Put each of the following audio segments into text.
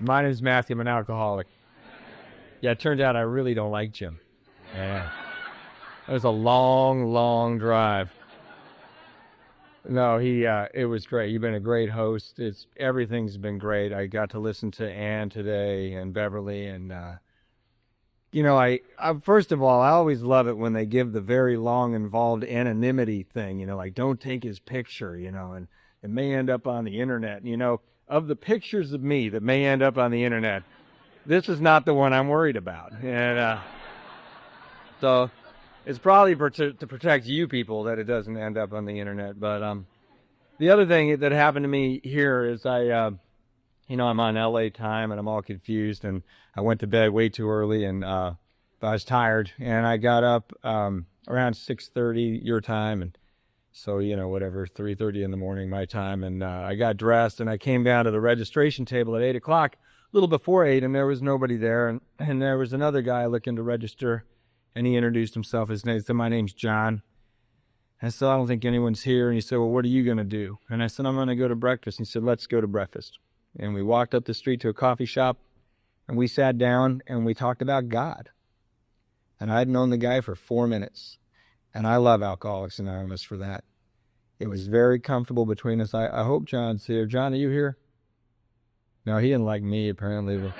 My name is Matthew. I'm an alcoholic. Yeah, it turned out I really don't like Jim. Yeah. It was a long, long drive. No, it was great. You've been a great host. Everything's been great. I got to listen to Ann today and Beverly, and I first of all, I always love it when they give the very long, involved anonymity thing. Like don't take his picture. And it may end up on the internet. Of the pictures of me that may end up on the internet, this is not the one I'm worried about. And so it's probably to protect you people that it doesn't end up on the internet. But the other thing that happened to me here is I'm on LA time and I'm all confused, and I went to bed way too early, and I was tired, and I got up around 6:30 your time, and so, 3:30 in the morning my time, and I got dressed, and I came down to the registration table at 8 o'clock, a little before 8, and there was nobody there, and there was another guy looking to register, and he introduced himself. He said, "My name's John." I said, "I don't think anyone's here." And he said, "Well, what are you going to do?" And I said, "I'm going to go to breakfast." And he said, "Let's go to breakfast." And we walked up the street to a coffee shop, and we sat down, and we talked about God. And I'd known the guy for 4 minutes. And I love Alcoholics Anonymous for that. It was very comfortable between us. I hope John's here. John, are you here? No, he didn't like me, apparently. But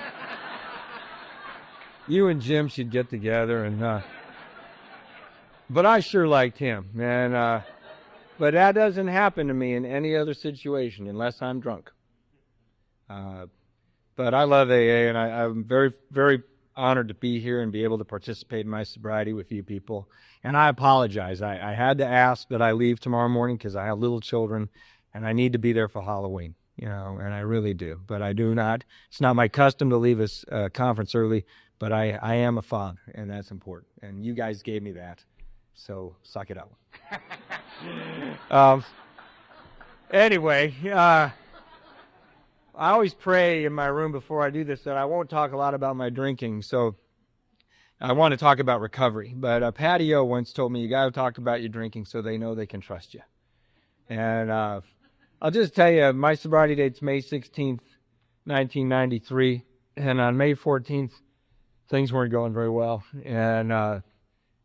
you and Jim should get together. But I sure liked him. But that doesn't happen to me in any other situation unless I'm drunk. But I love AA, and I'm very, very honored to be here and be able to participate in my sobriety with you people. And I apologize. I had to ask that I leave tomorrow morning because I have little children, and I need to be there for Halloween, and I really do. But I do not. It's not my custom to leave a conference early, but I am a father, and that's important. And you guys gave me that, so suck it up. Anyway, I always pray in my room before I do this that I won't talk a lot about my drinking, so I want to talk about recovery. But Patty O once told me, you got to talk about your drinking so they know they can trust you. And I'll just tell you, my sobriety date's May 16th, 1993, and on May 14th, things weren't going very well. And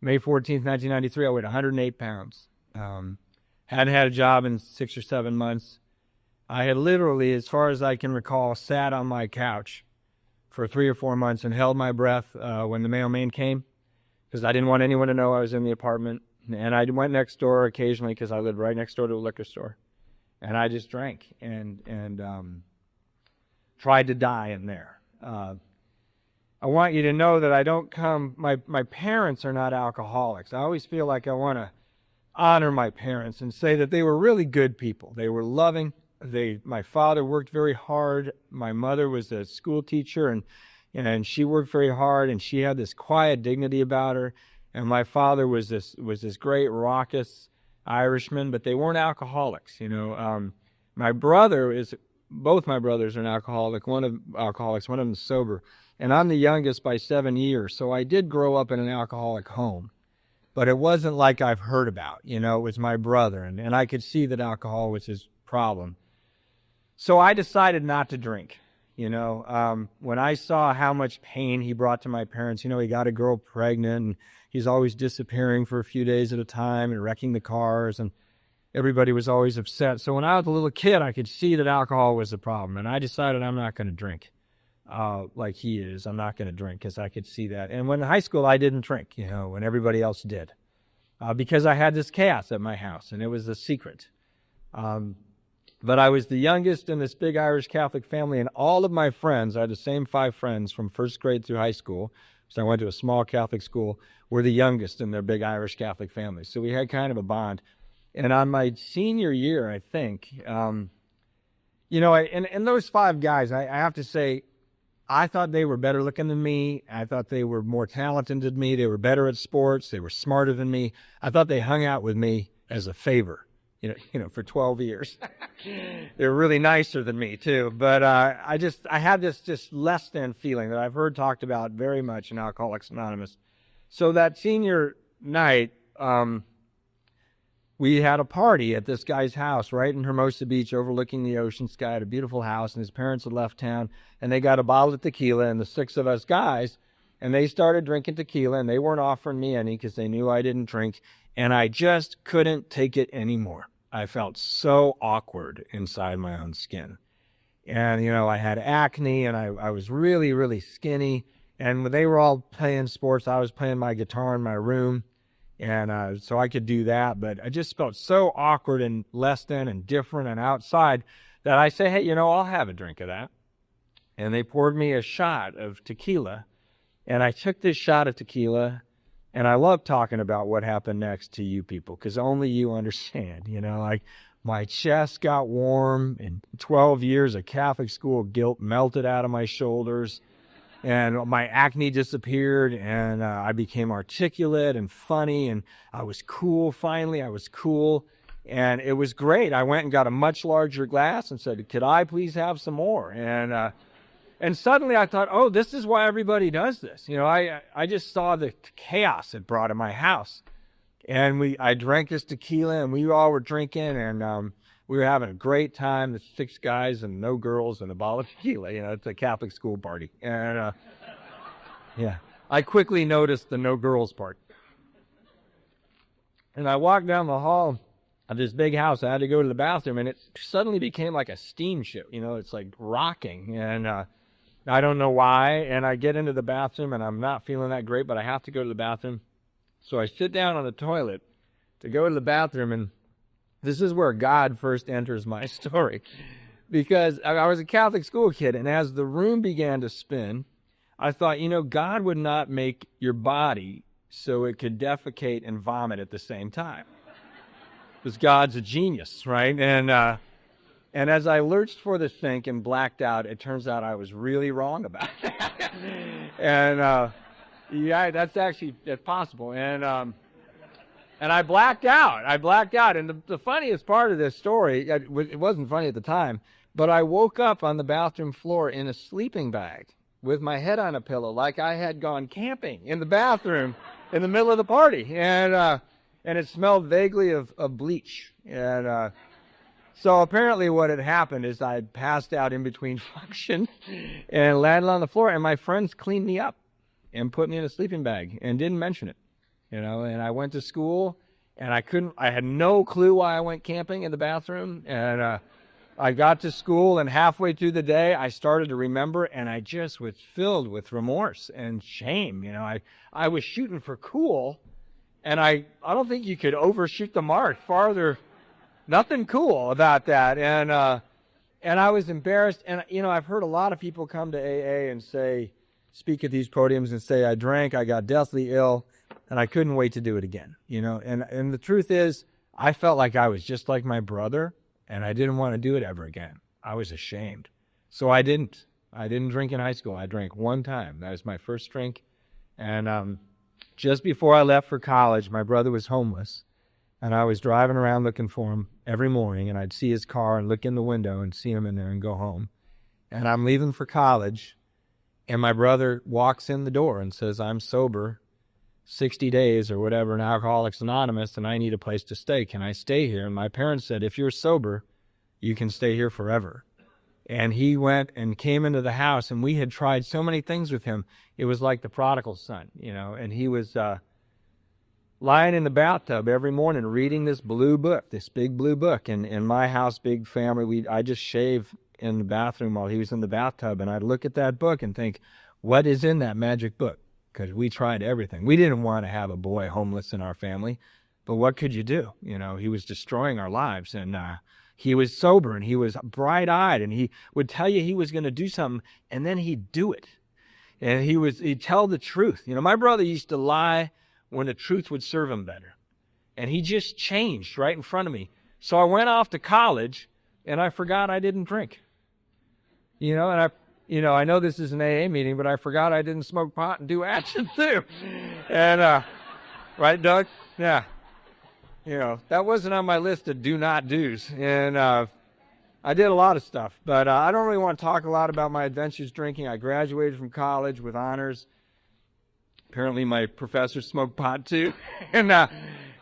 May 14th, 1993, I weighed 108 pounds. Hadn't had a job in 6 or 7 months. I had literally, as far as I can recall, sat on my couch for 3 or 4 months and held my breath when the mailman came, because I didn't want anyone to know I was in the apartment. And I went next door occasionally because I lived right next door to a liquor store. And I just drank and tried to die in there. I want you to know that I don't come, my parents are not alcoholics. I always feel like I want to honor my parents and say that they were really good people. They were loving. My father worked very hard. My mother was a school teacher, and she worked very hard, and she had this quiet dignity about her. And my father was this great raucous Irishman, but they weren't alcoholics. Both my brothers are an alcoholic. One of them's sober, and I'm the youngest by 7 years. So I did grow up in an alcoholic home, but it wasn't like I've heard about. It was my brother, and I could see that alcohol was his problem. So I decided not to drink. When I saw how much pain he brought to my parents, he got a girl pregnant, and he's always disappearing for a few days at a time and wrecking the cars, and everybody was always upset. So when I was a little kid, I could see that alcohol was the problem, and I decided I'm not going to drink like he is. I'm not going to drink because I could see that. And when in high school, I didn't drink, when everybody else did, because I had this chaos at my house, and it was a secret. But I was the youngest in this big Irish Catholic family, and all of my friends, I had the same 5 friends from first grade through high school, so I went to a small Catholic school, were the youngest in their big Irish Catholic family. So we had kind of a bond. And on my senior year, I think, and those 5 guys, I have to say, I thought they were better looking than me. I thought they were more talented than me. They were better at sports. They were smarter than me. I thought they hung out with me as a favor. For 12 years. They were really nicer than me, too. But I had this just less than feeling that I've heard talked about very much in Alcoholics Anonymous. So that senior night, we had a party at this guy's house right in Hermosa Beach overlooking the ocean sky at a beautiful house, and his parents had left town, and they got a bottle of tequila, and the six of us guys, and they started drinking tequila, and they weren't offering me any because they knew I didn't drink, and I just couldn't take it anymore. I felt so awkward inside my own skin. And, I had acne, and I was really, really skinny, and when they were all playing sports, I was playing my guitar in my room. And so I could do that, but I just felt so awkward and less than and different and outside that I say, hey, I'll have a drink of that. And they poured me a shot of tequila, and I took this shot of tequila, and I love talking about what happened next to you people, because only you understand, like my chest got warm, and 12 years of Catholic school guilt melted out of my shoulders. And my acne disappeared, and I became articulate and funny, and I was cool. Finally, I was cool, and it was great. I went and got a much larger glass and said, could I please have some more? And suddenly I thought, oh, this is why everybody does this. I just saw the chaos it brought in my house. And I drank this tequila, and we all were drinking, and we were having a great time. The 6 guys and no girls and a bottle of tequila. It's a Catholic school party. And, I quickly noticed the no girls part. And I walked down the hall of this big house. I had to go to the bathroom, and it suddenly became like a steamship. It's like rocking. And I don't know why. And I get into the bathroom, and I'm not feeling that great, but I have to go to the bathroom. So I sit down on the toilet to go to the bathroom, and this is where God first enters my story, because I was a Catholic school kid, and as the room began to spin, I thought, God would not make your body so it could defecate and vomit at the same time, because God's a genius, right? And as I lurched for the sink and blacked out, it turns out I was really wrong about that. And that's possible. And I blacked out. And the funniest part of this story, it wasn't funny at the time, but I woke up on the bathroom floor in a sleeping bag with my head on a pillow like I had gone camping in the bathroom in the middle of the party. And it smelled vaguely of bleach. And so apparently what had happened is I had passed out in between functions and landed on the floor, and my friends cleaned me up and put me in a sleeping bag and didn't mention it. And I went to school, and I had no clue why I went camping in the bathroom. And I got to school, and halfway through the day, I started to remember, and I just was filled with remorse and shame. I was shooting for cool, and I don't think you could overshoot the mark farther. Nothing cool about that. And I was embarrassed. And, I've heard a lot of people come to AA and speak at these podiums and say, I drank, I got deathly ill, and I couldn't wait to do it again, and the truth is, I felt like I was just like my brother, and I didn't want to do it ever again. I was ashamed. So I didn't drink in high school. I drank one time. That was my first drink. And just before I left for college, my brother was homeless, and I was driving around looking for him every morning, and I'd see his car and look in the window and see him in there and go home. And I'm leaving for college, and my brother walks in the door and says, I'm sober, 60 days or whatever in Alcoholics Anonymous, and I need a place to stay. Can I stay here? And my parents said, if you're sober, you can stay here forever. And he went and came into the house, and we had tried so many things with him. It was like the prodigal son, and he was lying in the bathtub every morning reading this blue book, this big blue book. And in my house, big family, I just shave in the bathroom while he was in the bathtub, and I'd look at that book and think, what is in that magic book? Because we tried everything. We didn't want to have a boy homeless in our family, but what could you do? He was destroying our lives, and he was sober, and he was bright-eyed, and he would tell you he was going to do something, and then he'd do it. And he'd tell the truth. My brother used to lie when the truth would serve him better. And he just changed right in front of me. So I went off to college, and I forgot I didn't drink. I know this is an AA meeting, but I forgot I didn't smoke pot and do action too. And, right, Doug? Yeah. That wasn't on my list of do not do's. And I did a lot of stuff, but I don't really want to talk a lot about my adventures drinking. I graduated from college with honors. Apparently my professor smoked pot too. And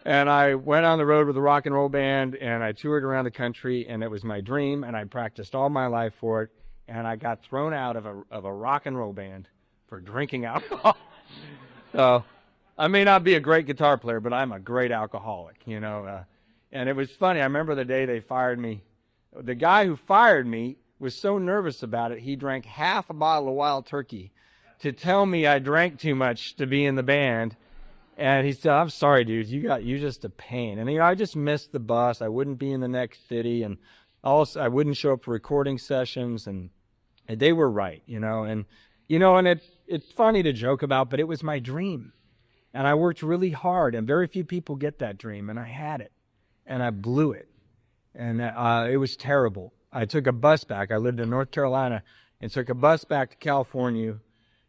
And I went on the road with a rock and roll band, and I toured around the country, and it was my dream, and I practiced all my life for it. And I got thrown out of a rock and roll band for drinking alcohol. So I may not be a great guitar player, but I'm a great alcoholic, you know. And it was funny. I remember the day they fired me. The guy who fired me was so nervous about it, he drank half a bottle of Wild Turkey to tell me I drank too much to be in the band. And he said, "I'm sorry, dude, you just a pain." And, you know, I just missed the bus. I wouldn't be in the next city, and also I wouldn't show up for recording sessions, and they were right, you know. And, you know, and it's funny to joke about, but it was my dream. And I worked really hard, and very few people get that dream, and I had it, and I blew it. And it was terrible. I took a bus back. I lived in North Carolina, and took a bus back to California,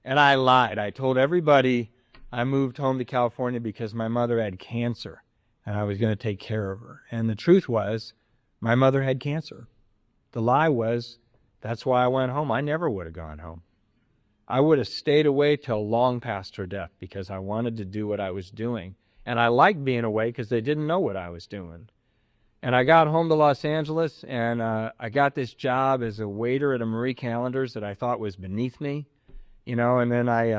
and I lied. I told everybody I moved home to California because my mother had cancer, and I was going to take care of her. And the truth was, my mother had cancer. The lie was, that's why I went home. I never would have gone home. I would have stayed away till long past her death because I wanted to do what I was doing. And I liked being away because they didn't know what I was doing. And I got home to Los Angeles, and I got this job as a waiter at a Marie Callender's that I thought was beneath me, you know. And then I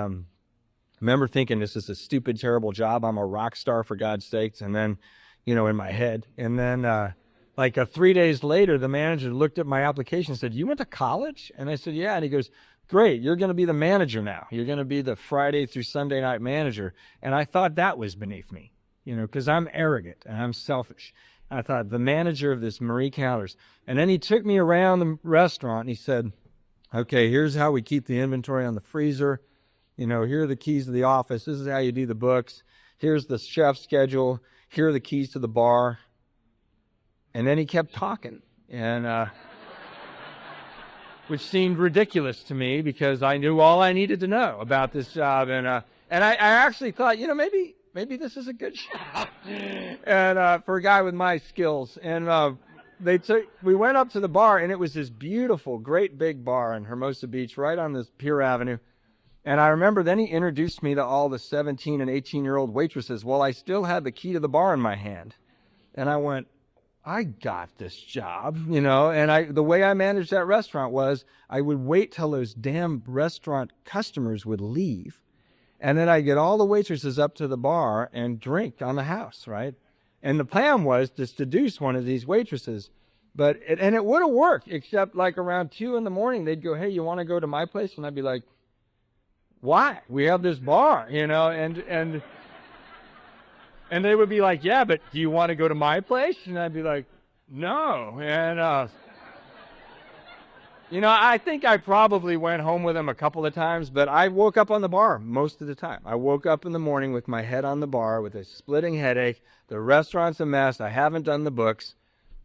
remember thinking, this is a stupid, terrible job. I'm a rock star, for God's sakes. And then, you know, in my head. And then 3 days later, the manager looked at my application and said, "You went to college?" And I said, "Yeah." And he goes, "Great, you're going to be the manager now. You're going to be the Friday through Sunday night manager." And I thought that was beneath me, you know, because I'm arrogant and I'm selfish. I thought, the manager of this Marie Callender's. And then he took me around the restaurant, and he said, "Okay, here's how we keep the inventory on the freezer. You know, here are the keys to the office. This is how you do the books. Here's the chef's schedule. Here are the keys to the bar." And then he kept talking, and which seemed ridiculous to me because I knew all I needed to know about this job. And I actually thought, you know, maybe this is a good job, and for a guy with my skills. And we went up to the bar, and it was this beautiful, great big bar in Hermosa Beach, right on this Pier Avenue. And I remember then he introduced me to all the 17 and 18-year-old waitresses while I still had the key to the bar in my hand. And I went, I got this job, you know. And the way I managed that restaurant was I would wait till those damn restaurant customers would leave, and then I'd get all the waitresses up to the bar and drink on the house, right? And the plan was to seduce one of these waitresses, and it would have worked, except like around 2 a.m, they'd go, "Hey, you want to go to my place?" And I'd be like, "Why? We have this bar," you know, and they would be like, "Yeah, but do you want to go to my place?" And I'd be like, "No." And, you know, I think I probably went home with him a couple of times, but I woke up on the bar most of the time. I woke up in the morning with my head on the bar with a splitting headache. The restaurant's a mess. I haven't done the books.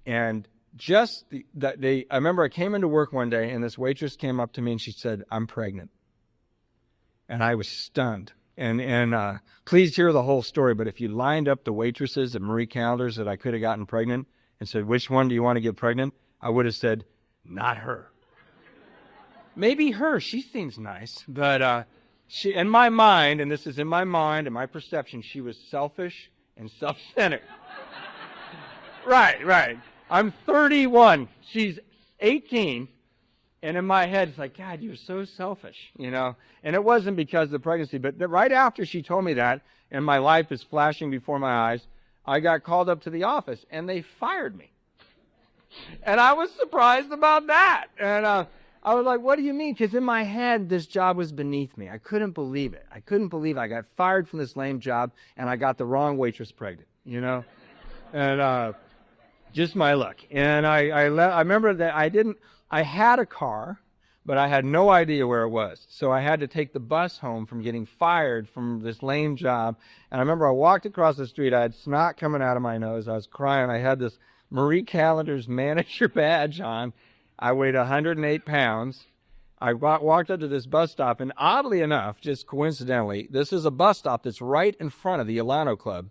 And I remember I came into work one day, and this waitress came up to me, and she said, "I'm pregnant." And I was stunned. And please hear the whole story, but if you lined up the waitresses at Marie Callender's that I could have gotten pregnant and said, "Which one do you want to get pregnant?" I would have said, "Not her." Maybe her. She seems nice. But she, in my mind, and this is in my mind and my perception, she was selfish and self-centered. Right. I'm 31. She's 18. And in my head, it's like, God, you're so selfish, you know. And it wasn't because of the pregnancy, but right after she told me that, and my life is flashing before my eyes, I got called up to the office, and they fired me. And I was surprised about that. And I was like, "What do you mean?" Because in my head, this job was beneath me. I couldn't believe it. I couldn't believe I got fired from this lame job, and I got the wrong waitress pregnant, you know. And just my luck. And I remember that I had a car, but I had no idea where it was. So I had to take the bus home from getting fired from this lame job. And I remember I walked across the street. I had snot coming out of my nose. I was crying. I had this Marie Callender's manager badge on. I weighed 108 pounds. I walked up to this bus stop, and oddly enough, just coincidentally, this is a bus stop that's right in front of the Alano Club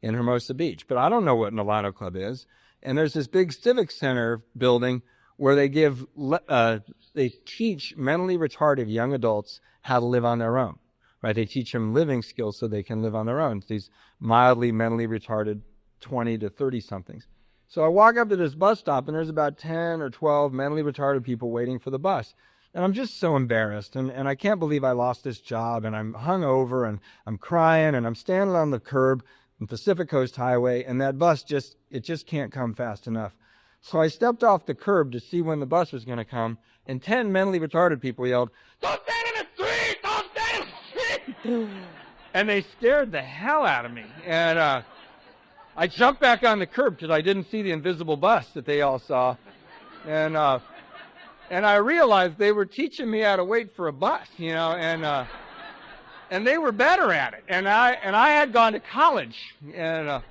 in Hermosa Beach. But I don't know what an Alano Club is. And there's this big civic center building where they teach mentally retarded young adults how to live on their own, right? They teach them living skills so they can live on their own. These mildly mentally retarded 20 to 30 somethings. So I walk up to this bus stop, and there's about 10 or 12 mentally retarded people waiting for the bus. And I'm just so embarrassed, and I can't believe I lost this job, and I'm hungover, and I'm crying, and I'm standing on the curb on Pacific Coast Highway, and that bus just can't come fast enough. So I stepped off the curb to see when the bus was going to come, and 10 mentally retarded people yelled, "Don't stand in the street! Don't stand in the street!" And they stared the hell out of me. And I jumped back on the curb because I didn't see the invisible bus that they all saw. And I realized they were teaching me how to wait for a bus, and they were better at it. And I had gone to college, and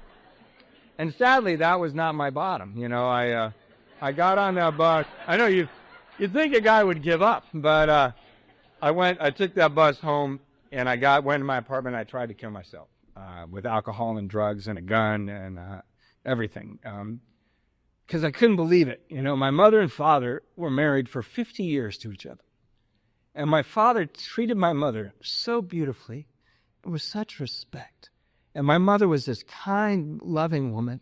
sadly that was not my bottom. I got on that bus. I know you'd think a guy would give up, but I took that bus home, and went to my apartment. And I tried to kill myself with alcohol and drugs and a gun and everything. Because I couldn't believe it. My mother and father were married for 50 years to each other. And my father treated my mother so beautifully and with such respect. And my mother was this kind, loving woman.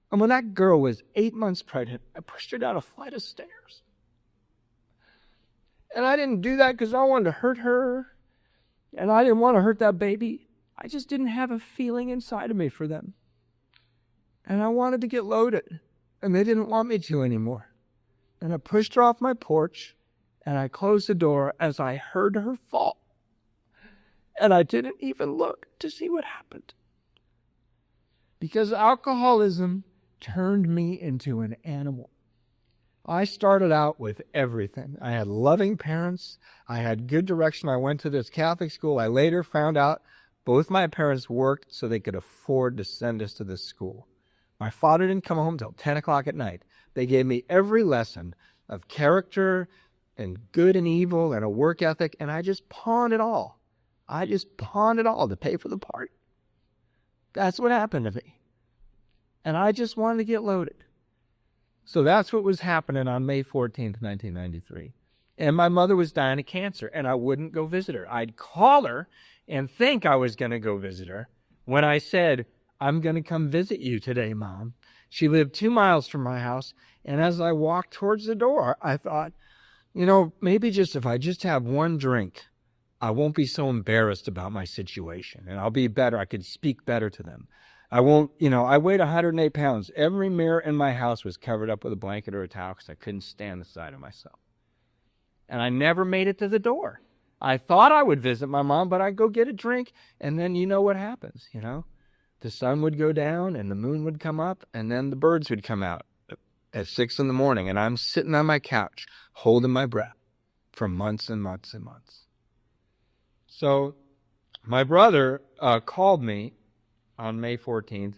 And when that girl was 8 months pregnant, I pushed her down a flight of stairs. And I didn't do that because I wanted to hurt her. And I didn't want to hurt that baby. I just didn't have a feeling inside of me for them. And I wanted to get loaded. And they didn't want me to anymore. And I pushed her off my porch, and I closed the door as I heard her fall. And I didn't even look to see what happened. Because alcoholism turned me into an animal. I started out with everything. I had loving parents. I had good direction. I went to this Catholic school. I later found out both my parents worked so they could afford to send us to this school. My father didn't come home till 10 o'clock at night. They gave me every lesson of character and good and evil and a work ethic, and I just pawned it all. I just pawned it all to pay for the party. That's what happened to me. And I just wanted to get loaded. So that's what was happening on May 14th, 1993. And my mother was dying of cancer, and I wouldn't go visit her. I'd call her and think I was going to go visit her when I said, "I'm going to come visit you today, Mom." She lived 2 miles from my house, and as I walked towards the door, I thought, maybe if I just have one drink, I won't be so embarrassed about my situation, and I'll be better. I could speak better to them. I won't, I weighed 108 pounds. Every mirror in my house was covered up with a blanket or a towel because I couldn't stand the sight of myself. And I never made it to the door. I thought I would visit my mom, but I'd go get a drink, and then you know what happens, The sun would go down, and the moon would come up, and then the birds would come out at 6 in the morning, and I'm sitting on my couch holding my breath for months and months and months. So my brother called me on May 14th.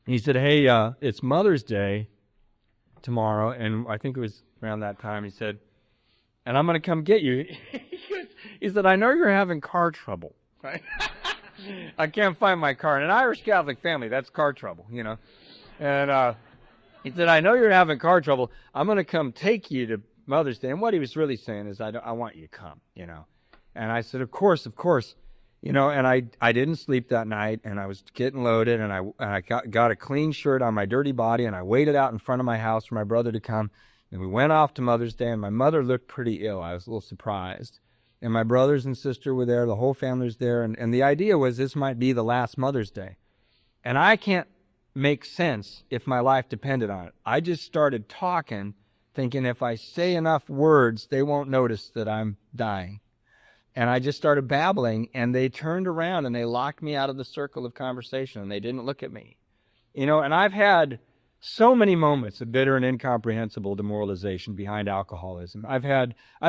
He said, "Hey, it's Mother's Day tomorrow," and I think it was around that time. He said, "And I'm going to come get you." He said, "I know you're having car trouble, right?" I can't find my car. In an Irish Catholic family, that's car trouble, And he said, "I know you're having car trouble. I'm going to come take you to Mother's Day." And what he was really saying is, I want you to come, And I said, of course. And I didn't sleep that night, and I was getting loaded, and I got a clean shirt on my dirty body, and I waited out in front of my house for my brother to come. And we went off to Mother's Day, and my mother looked pretty ill. I was a little surprised. And my brothers and sister were there. The whole family was there. And the idea was this might be the last Mother's Day. And I can't make sense if my life depended on it. I just started talking, thinking if I say enough words, they won't notice that I'm dying. And I just started babbling, and they turned around and they locked me out of the circle of conversation, and they didn't look at me. And I've had so many moments of bitter and incomprehensible demoralization behind alcoholism. I've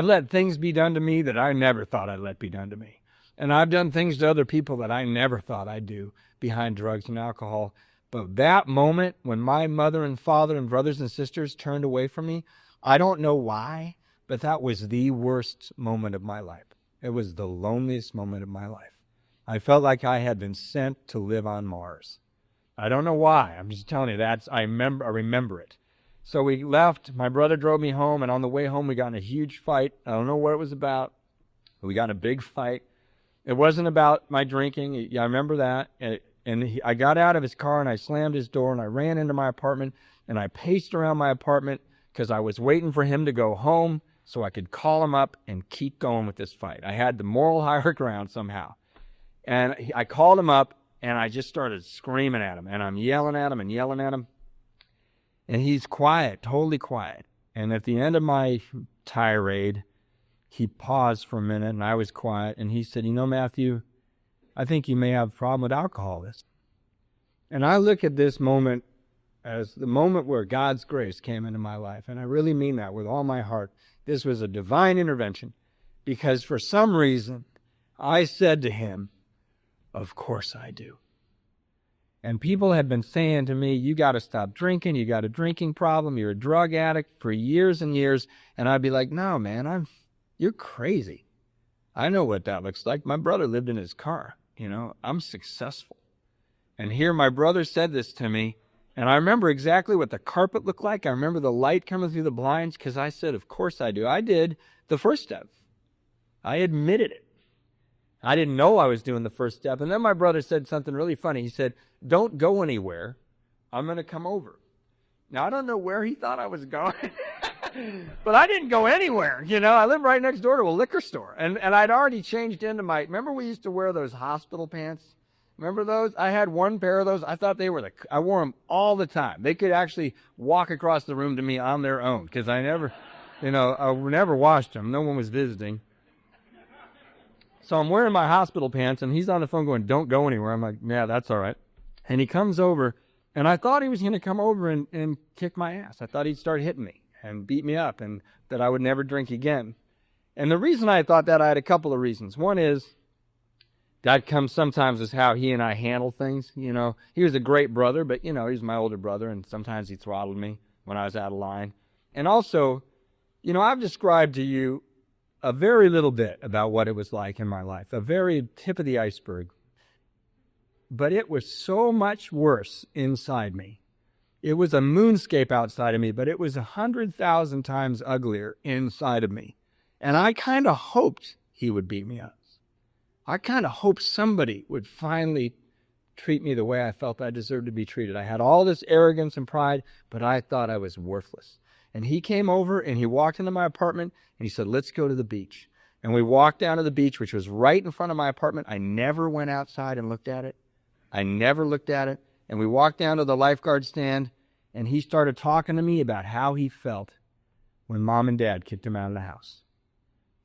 let things be done to me that I never thought I'd let be done to me. And I've done things to other people that I never thought I'd do behind drugs and alcohol. But that moment when my mother and father and brothers and sisters turned away from me, I don't know why, but that was the worst moment of my life. It was the loneliest moment of my life. I felt like I had been sent to live on Mars. I don't know why. I'm just telling you, I remember it. So we left. My brother drove me home, and on the way home, we got in a huge fight. I don't know what it was about. We got in a big fight. It wasn't about my drinking. I remember that. I got out of his car and I slammed his door and I ran into my apartment and I paced around my apartment because I was waiting for him to go home so I could call him up and keep going with this fight. I had the moral higher ground somehow. And I called him up and I just started screaming at him. And I'm yelling at him and yelling at him. And he's quiet, totally quiet. And at the end of my tirade, he paused for a minute and I was quiet. And he said, "You know, Matthew, I think you may have a problem with alcoholism." And I look at this moment as the moment where God's grace came into my life. And I really mean that with all my heart. This was a divine intervention because for some reason I said to him, "Of course I do." And people had been saying to me, "You got to stop drinking. You got a drinking problem. You're a drug addict," for years and years. And I'd be like, "No, man, you're crazy. I know what that looks like. My brother lived in his car. I'm successful." And here my brother said this to me. And I remember exactly what the carpet looked like. I remember the light coming through the blinds because I said, "Of course I do." I did the first step. I admitted it. I didn't know I was doing the first step. And then my brother said something really funny. He said, "Don't go anywhere. I'm going to come over." Now, I don't know where he thought I was going, but I didn't go anywhere. I lived right next door to a liquor store. And I'd already changed into remember we used to wear those hospital pants? Remember those? I had one pair of those. I thought I wore them all the time. They could actually walk across the room to me on their own because I never washed them. No one was visiting. So I'm wearing my hospital pants, and he's on the phone going, "Don't go anywhere." I'm like, "Yeah, that's all right." And he comes over, and I thought he was going to come over and kick my ass. I thought he'd start hitting me and beat me up and that I would never drink again. And the reason I thought that, I had a couple of reasons. One is that comes sometimes as how he and I handle things. He was a great brother, but, he was my older brother, and sometimes he throttled me when I was out of line. And also, I've described to you a very little bit about what it was like in my life, a very tip of the iceberg. But it was so much worse inside me. It was a moonscape outside of me, but it was 100,000 times uglier inside of me. And I kind of hoped he would beat me up. I kind of hoped somebody would finally treat me the way I felt I deserved to be treated. I had all this arrogance and pride, but I thought I was worthless. And he came over and he walked into my apartment and he said, "Let's go to the beach." And we walked down to the beach, which was right in front of my apartment. I never went outside and looked at it. I never looked at it. And we walked down to the lifeguard stand and he started talking to me about how he felt when Mom and Dad kicked him out of the house.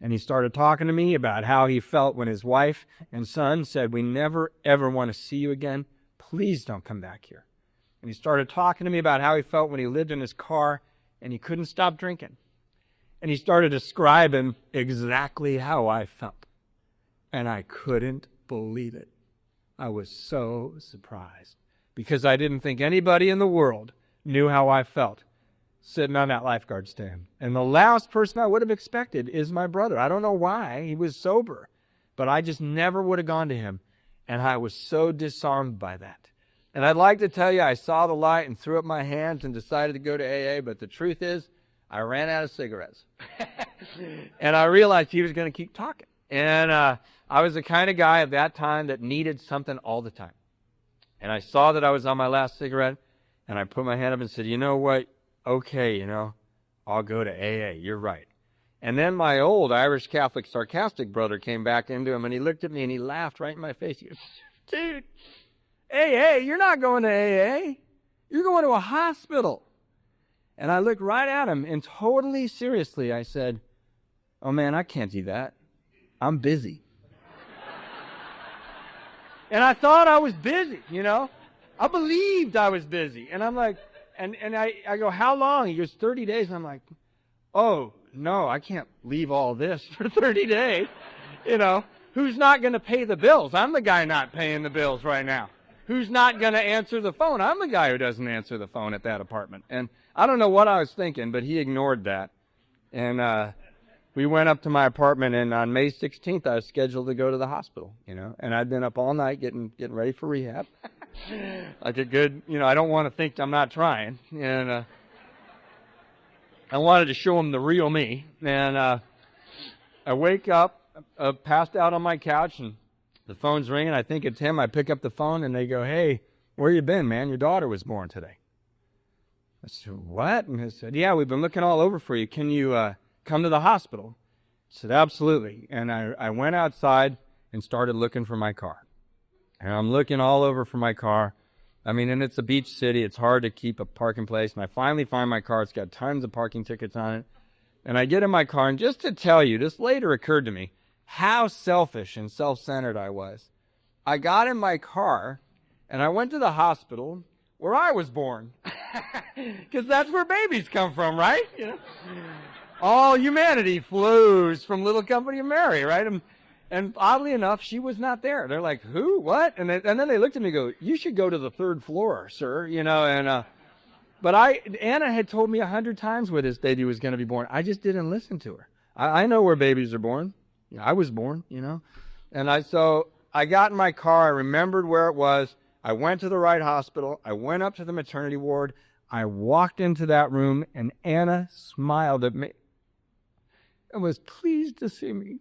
And he started talking to me about how he felt when his wife and son said, "We never, ever want to see you again. Please don't come back here." And he started talking to me about how he felt when he lived in his car and he couldn't stop drinking. And he started describing exactly how I felt. And I couldn't believe it. I was so surprised because I didn't think anybody in the world knew how I felt sitting on that lifeguard stand. And the last person I would have expected is my brother. I don't know why. He was sober. But I just never would have gone to him. And I was so disarmed by that. And I'd like to tell you I saw the light and threw up my hands and decided to go to AA. But the truth is, I ran out of cigarettes. And I realized he was going to keep talking. And I was the kind of guy at that time that needed something all the time. And I saw that I was on my last cigarette. And I put my hand up and said, "You know what? Okay, I'll go to AA. You're right." And then my old Irish Catholic sarcastic brother came back into him and he looked at me and he laughed right in my face. He goes, "Dude, AA, you're not going to AA. You're going to a hospital." And I looked right at him and totally seriously I said, "Oh man, I can't do that. I'm busy." And I thought I was busy, I believed I was busy. And I'm like, and I go, "How long?" He goes, 30 days. And I'm like, "Oh, no, I can't leave all this for 30 days. Who's not going to pay the bills? I'm the guy not paying the bills right now. Who's not going to answer the phone? I'm the guy who doesn't answer the phone at that apartment." And I don't know what I was thinking, but he ignored that. And we went up to my apartment, and on May 16th, I was scheduled to go to the hospital, and I'd been up all night getting ready for rehab. Like a good, I don't want to think I'm not trying. And I wanted to show him the real me. And I wake up passed out on my couch, and the phone's ringing. I think it's him. I pick up the phone, and they go, "Hey, where you been, man? Your daughter was born today." I said, "What?" And he said, "Yeah, we've been looking all over for you. Can you come to the hospital?" I said, "Absolutely." And I went outside and started looking for my car. And I'm looking all over for my car. I mean, and it's a beach city. It's hard to keep a parking place. And I finally find my car. It's got tons of parking tickets on it. And I get in my car. And just to tell you, this later occurred to me, how selfish and self-centered I was. I got in my car, and I went to the hospital where I was born. Because that's where babies come from, right? You know? All humanity flows from Little Company of Mary, right? And oddly enough, she was not there. They're like, "Who? What?" And then they looked at me and go, "You should go to the 3rd floor, sir." You know, and but Anna had told me 100 times where this baby was going to be born. I just didn't listen to her. I know where babies are born. I was born, you know. And so I got in my car. I remembered where it was. I went to the right hospital. I went up to the maternity ward. I walked into that room, and Anna smiled at me and was pleased to see me.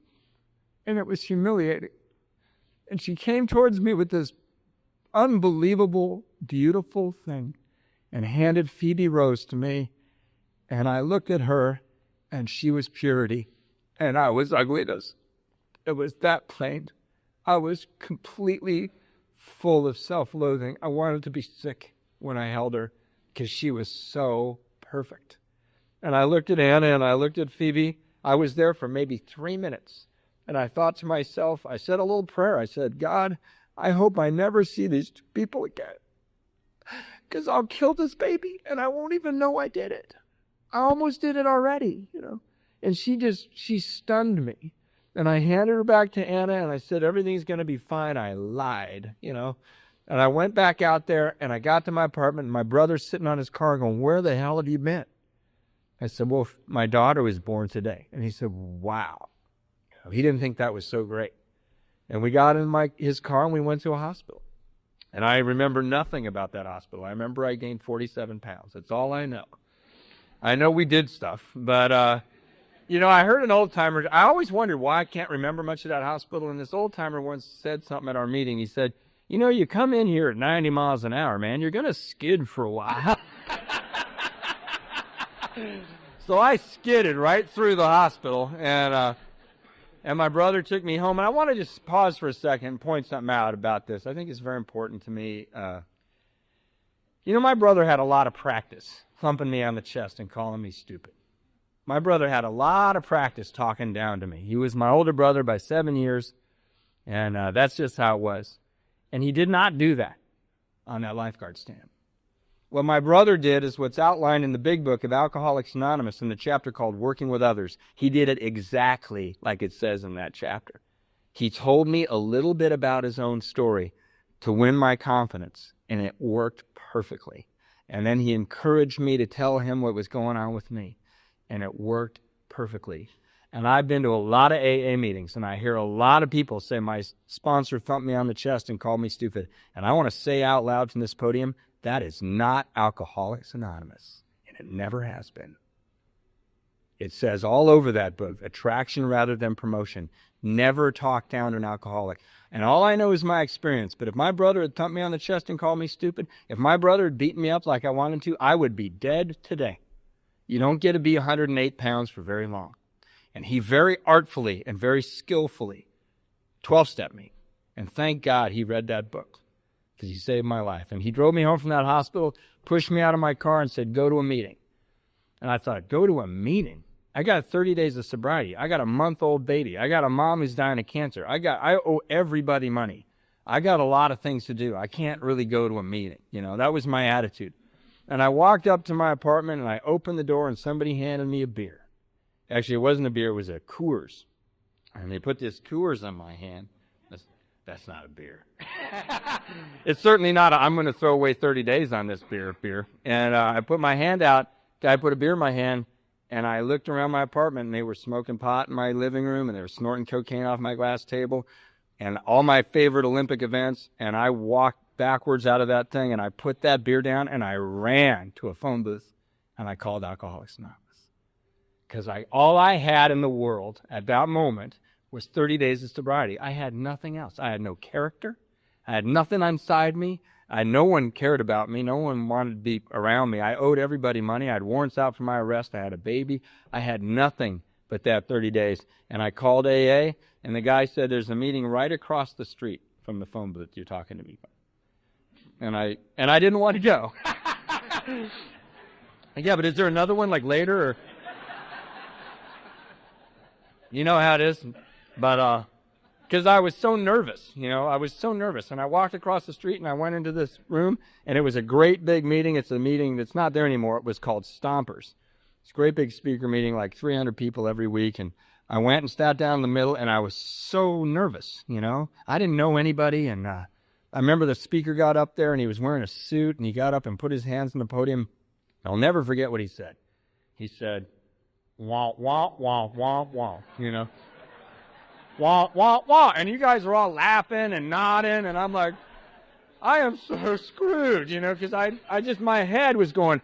And it was humiliating. And she came towards me with this unbelievable, beautiful thing and handed Phoebe Rose to me. And I looked at her, and she was purity, and I was ugliness. It was that plain. I was completely full of self-loathing. I wanted to be sick when I held her because she was so perfect. And I looked at Anna, and I looked at Phoebe. I was there for maybe 3 minutes. And I thought to myself, I said a little prayer. I said, "God, I hope I never see these 2 people again. Because I'll kill this baby, and I won't even know I did it. I almost did it already, you know." And she stunned me. And I handed her back to Anna, and I said, "Everything's going to be fine." I lied, you know. And I went back out there, and I got to my apartment, and my brother's sitting on his car going, "Where the hell have you been?" I said, "Well, my daughter was born today." And he said, "Wow." He didn't think that was so great. And we got in his car, and we went to a hospital. And I remember nothing about that hospital. I remember I gained 47 pounds. That's all I know. I know we did stuff, but, you know, I heard an old-timer. I always wondered why I can't remember much of that hospital. And this old-timer once said something at our meeting. He said, "You know, you come in here at 90 miles an hour, man, you're going to skid for a while." So I skidded right through the hospital, and my brother took me home. And I want to just pause for a second and point something out about this. I think it's very important to me. You know, my brother had a lot of practice thumping me on the chest and calling me stupid. My brother had a lot of practice talking down to me. He was my older brother by 7 years, and that's just how it was. And he did not do that on that lifeguard stand. What my brother did is what's outlined in the big book of Alcoholics Anonymous in the chapter called Working with Others. He did it exactly like it says in that chapter. He told me a little bit about his own story to win my confidence, and it worked perfectly. And then he encouraged me to tell him what was going on with me, and it worked perfectly. And I've been to a lot of AA meetings, and I hear a lot of people say my sponsor thumped me on the chest and called me stupid. And I want to say out loud from this podium, that is not Alcoholics Anonymous, and it never has been. It says all over that book, attraction rather than promotion. Never talk down to an alcoholic. And all I know is my experience. But if my brother had thumped me on the chest and called me stupid, if my brother had beaten me up like I wanted to, I would be dead today. You don't get to be 108 pounds for very long. And he very artfully and very skillfully 12-stepped me. And thank God he read that book, because he saved my life. And he drove me home from that hospital, pushed me out of my car, and said, "Go to a meeting." And I thought, go to a meeting? I got 30 days of sobriety. I got a month-old baby. I got a mom who's dying of cancer. I owe everybody money. I got a lot of things to do. I can't really go to a meeting. You know, that was my attitude. And I walked up to my apartment, and I opened the door, and somebody handed me a beer. Actually, it wasn't a beer. It was a Coors. And they put this Coors on my hand. That's not a beer. It's certainly not I'm going to throw away 30 days on this beer. And I put my hand out. Guy put a beer in my hand, and I looked around my apartment, and they were smoking pot in my living room, and they were snorting cocaine off my glass table, and all my favorite Olympic events. And I walked backwards out of that thing, and I put that beer down, and I ran to a phone booth, and I called Alcoholics Anonymous. Because all I had in the world at that moment was 30 days of sobriety. I had nothing else. I had no character. I had nothing inside me. No one cared about me. No one wanted to be around me. I owed everybody money. I had warrants out for my arrest. I had a baby. I had nothing but that 30 days. And I called AA, and the guy said, there's a meeting right across the street from the phone booth you're talking to me about. And I didn't want to go. Yeah, but is there another one like later? Or... You know how it is. But, because I was so nervous, I was so nervous. And I walked across the street and I went into this room, and it was a great big meeting. It's a meeting that's not there anymore. It was called Stompers. It's a great big speaker meeting, like 300 people every week. And I went and sat down in the middle, and I was so nervous, I didn't know anybody. And I remember the speaker got up there, and he was wearing a suit, and he got up and put his hands on the podium. I'll never forget what he said. He said, wah, wah, wah, wah, wah, wah, wah, wah. And you guys are all laughing and nodding, and I'm like, I am so screwed, because my head was going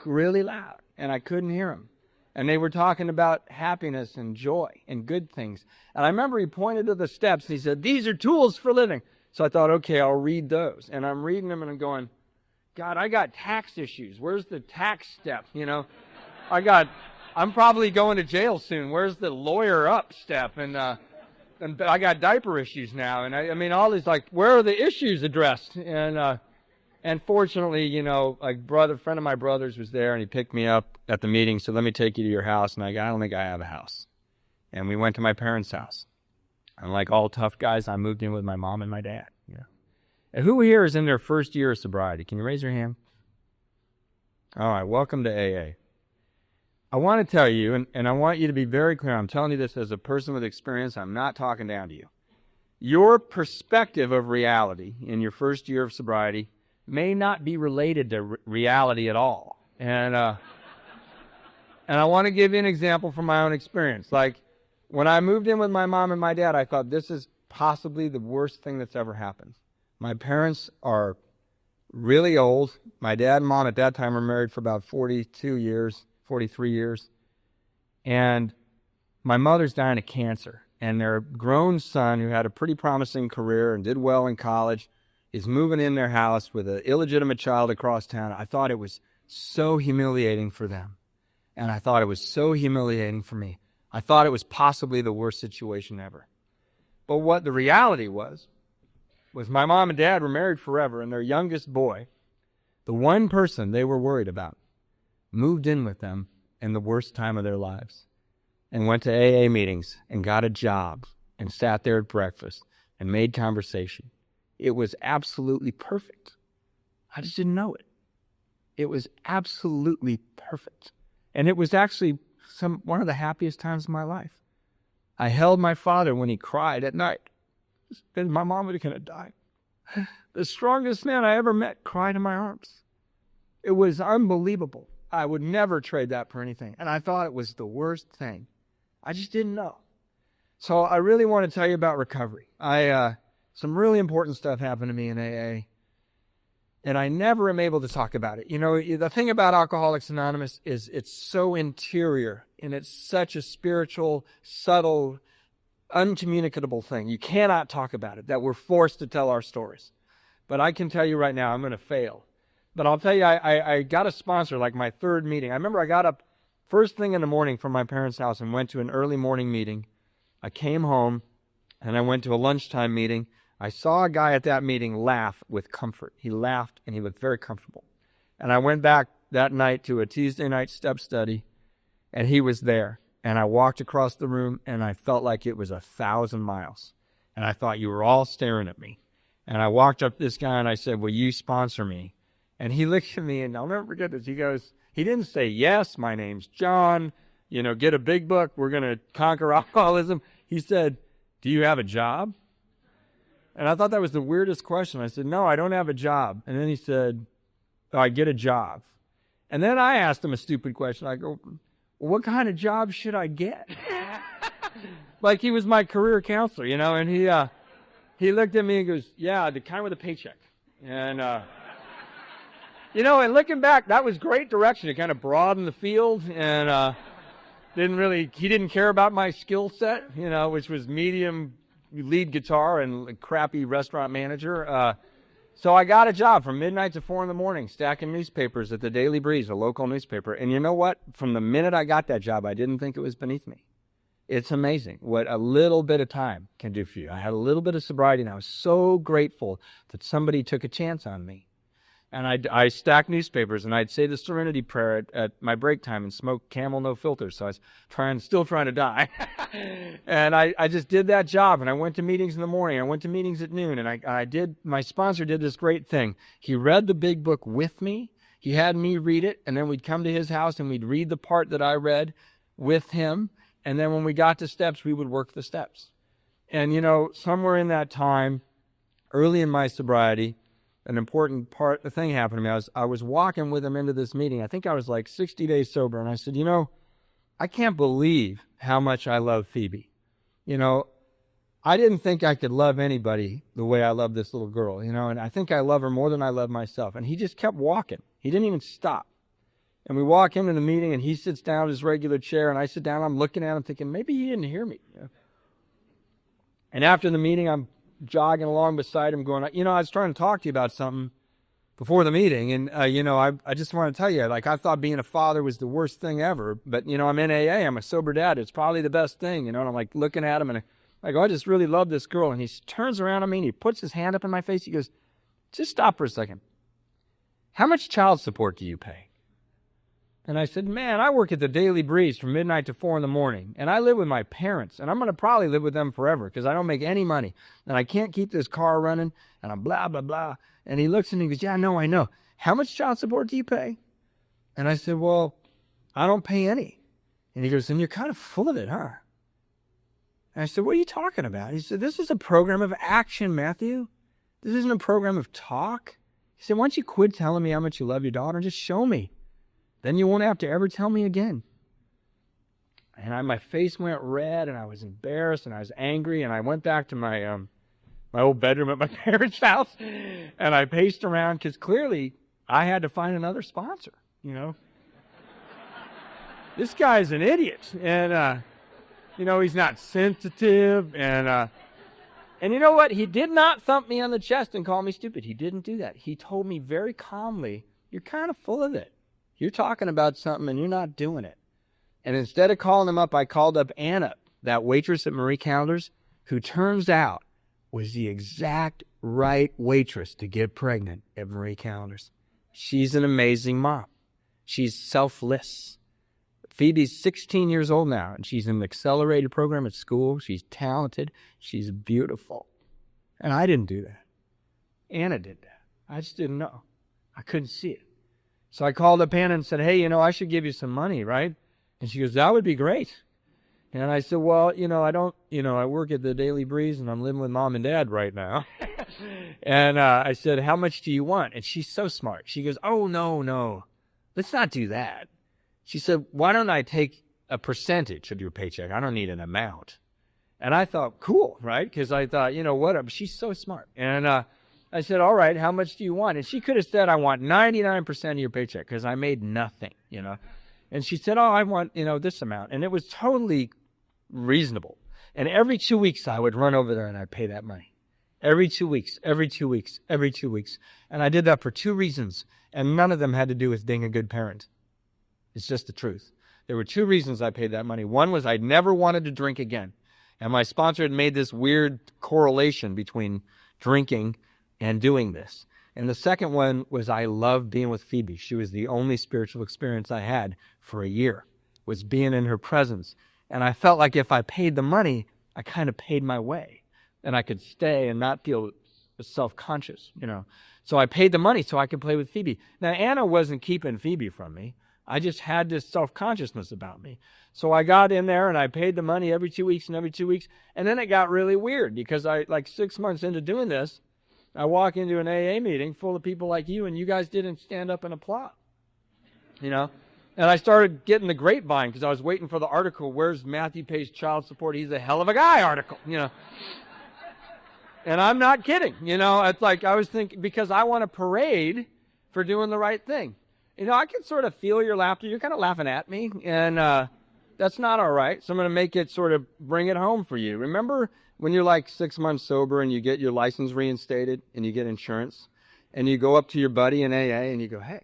really loud, and I couldn't hear him. And they were talking about happiness and joy and good things. And I remember he pointed to the steps, and he said, these are tools for living. So I thought, okay, I'll read those. And I'm reading them, and I'm going, God, I got tax issues. Where's the tax step, I'm probably going to jail soon. Where's the lawyer up step? And I got diaper issues now. And I mean, all these, like, where are the issues addressed? And fortunately, a friend of my brother's was there, and he picked me up at the meeting. So let me take you to your house. And I don't think I have a house. And we went to my parents' house. And like all tough guys, I moved in with my mom and my dad. And who here is in their first year of sobriety? Can you raise your hand? All right, welcome to AA. I want to tell you, and I want you to be very clear, I'm telling you this as a person with experience, I'm not talking down to you. Your perspective of reality in your first year of sobriety may not be related to reality at all. And I want to give you an example from my own experience. Like, when I moved in with my mom and my dad, I thought this is possibly the worst thing that's ever happened. My parents are really old. My dad and mom at that time were married for about 43 years. And my mother's dying of cancer. And their grown son, who had a pretty promising career and did well in college, is moving in their house with an illegitimate child across town. I thought it was so humiliating for them. And I thought it was so humiliating for me. I thought it was possibly the worst situation ever. But what the reality was my mom and dad were married forever, and their youngest boy, the one person they were worried about, moved in with them in the worst time of their lives and went to AA meetings and got a job and sat there at breakfast and made conversation. It was absolutely perfect. I just didn't know it. It was absolutely perfect. And it was actually one of the happiest times of my life. I held my father when he cried at night. My mom was going to die. The strongest man I ever met cried in my arms. It was unbelievable. I would never trade that for anything. And I thought it was the worst thing. I just didn't know. So I really want to tell you about recovery. Some really important stuff happened to me in AA. And I never am able to talk about it. The thing about Alcoholics Anonymous is it's so interior, and it's such a spiritual, subtle, uncommunicable thing. You cannot talk about it, that we're forced to tell our stories. But I can tell you right now, I'm going to fail. But I'll tell you, I got a sponsor, like my third meeting. I remember I got up first thing in the morning from my parents' house and went to an early morning meeting. I came home, and I went to a lunchtime meeting. I saw a guy at that meeting laugh with comfort. He laughed, and he looked very comfortable. And I went back that night to a Tuesday night step study, and he was there. And I walked across the room, and I felt like it was 1,000 miles. And I thought you were all staring at me. And I walked up to this guy, and I said, will you sponsor me? And he looked at me, and I'll never forget this. He didn't say, yes, my name's John. Get a big book. We're going to conquer alcoholism. He said, do you have a job? And I thought that was the weirdest question. I said, no, I don't have a job. And then he said, oh, I get a job. And then I asked him a stupid question. I go, well, what kind of job should I get? Like he was my career counselor, and he looked at me and goes, yeah, the kind with a paycheck. And, and looking back, that was great direction. It kind of broadened the field. And he didn't care about my skill set, which was medium lead guitar and crappy restaurant manager. So I got a job from midnight to 4 in the morning, stacking newspapers at the Daily Breeze, a local newspaper. And you know what? From the minute I got that job, I didn't think it was beneath me. It's amazing what a little bit of time can do for you. I had a little bit of sobriety, and I was so grateful that somebody took a chance on me. And I stacked newspapers, and I'd say the Serenity Prayer at my break time and smoke Camel no filter. So I was still trying to die. And I just did that job, and I went to meetings in the morning. I went to meetings at noon, and my sponsor did this great thing. He read the big book with me. He had me read it, and then we'd come to his house, and we'd read the part that I read with him. And then when we got to steps, we would work the steps. And, somewhere in that time, early in my sobriety, an important thing happened to me. I was walking with him into this meeting. I think I was like 60 days sober. And I said, I can't believe how much I love Phoebe. I didn't think I could love anybody the way I love this little girl, and I think I love her more than I love myself. And he just kept walking. He didn't even stop. And we walk into the meeting, and he sits down in his regular chair, and I sit down. I'm looking at him thinking, maybe he didn't hear me. And after the meeting, I'm jogging along beside him going, I was trying to talk to you about something before the meeting. And, I just want to tell you, I thought being a father was the worst thing ever. But, I'm in AA. I'm a sober dad. It's probably the best thing, and I'm looking at him, and I go, I just really love this girl. And he turns around at me, and he puts his hand up in my face. He goes, just stop for a second. How much child support do you pay? And I said, man, I work at the Daily Breeze from midnight to 4 in the morning, and I live with my parents, and I'm going to probably live with them forever because I don't make any money, and I can't keep this car running, and I'm blah, blah, blah. And he looks at me and goes, yeah, no, I know. How much child support do you pay? And I said, well, I don't pay any. And he goes, then you're kind of full of it, huh? And I said, what are you talking about? He said, this is a program of action, Matthew. This isn't a program of talk. He said, why don't you quit telling me how much you love your daughter and just show me? Then you won't have to ever tell me again. And my face went red, and I was embarrassed, and I was angry, and I went back to my old bedroom at my parents' house, and I paced around because clearly I had to find another sponsor, This guy's an idiot, and, he's not sensitive, and you know what? He did not thump me on the chest and call me stupid. He didn't do that. He told me very calmly, you're kind of full of it. You're talking about something and you're not doing it. And instead of calling him up, I called up Anna, that waitress at Marie Callender's, who turns out was the exact right waitress to get pregnant at Marie Callender's. She's an amazing mom. She's selfless. Phoebe's 16 years old now, and she's in an accelerated program at school. She's talented. She's beautiful. And I didn't do that. Anna did that. I just didn't know. I couldn't see it. So I called up Anna and said, hey, I should give you some money, right? And she goes, that would be great. And I said, well, I don't, I work at the Daily Breeze and I'm living with mom and dad right now. And I said, how much do you want? And she's so smart. She goes, oh, no, let's not do that. She said, why don't I take a percentage of your paycheck? I don't need an amount. And I thought, cool, right? Because I thought, what? She's so smart. And I said, all right, how much do you want? And she could have said, I want 99% of your paycheck because I made nothing, And she said, oh, I want, this amount. And it was totally reasonable. And every 2 weeks, I would run over there and I'd pay that money. Every 2 weeks. And I did that for 2 reasons. And none of them had to do with being a good parent. It's just the truth. There were 2 reasons I paid that money. One was I never wanted to drink again. And my sponsor had made this weird correlation between drinking and doing this. And the second one was I loved being with Phoebe. She was the only spiritual experience I had for a year, was being in her presence. And I felt like if I paid the money, I kind of paid my way. And I could stay and not feel self-conscious, So I paid the money so I could play with Phoebe. Now, Anna wasn't keeping Phoebe from me. I just had this self-consciousness about me. So I got in there and I paid the money every 2 weeks. And then it got really weird because 6 months into doing this, I walk into an AA meeting full of people like you, and you guys didn't stand up and applaud, And I started getting the grapevine because I was waiting for the article, where's Matthew pays child support? He's a hell of a guy article, And I'm not kidding, It's like I was thinking, because I want a parade for doing the right thing. I can sort of feel your laughter. You're kind of laughing at me. And That's not all right. So I'm going to make it sort of bring it home for you. Remember when you're like 6 months sober and you get your license reinstated and you get insurance and you go up to your buddy in AA and you go, hey,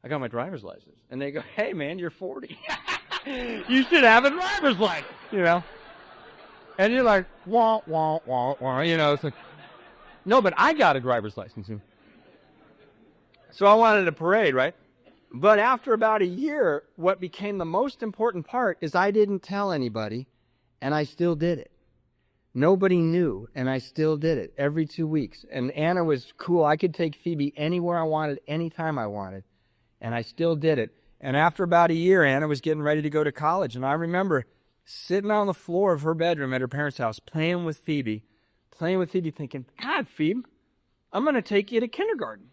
I got my driver's license. And they go, hey, man, you're 40. You should have a driver's license, you know. And you're like, wah, wah, wah, wah, you know. It's like, no, but I got a driver's license. So I wanted a parade, right? But after about a year, what became the most important part is I didn't tell anybody, and I still did it. Nobody knew, and I still did it every 2 weeks. And Anna was cool. I could take Phoebe anywhere I wanted, anytime I wanted, and I still did it. And after about a year, Anna was getting ready to go to college, and I remember sitting on the floor of her bedroom at her parents' house, playing with Phoebe, thinking, God, Phoebe, I'm going to take you to kindergarten.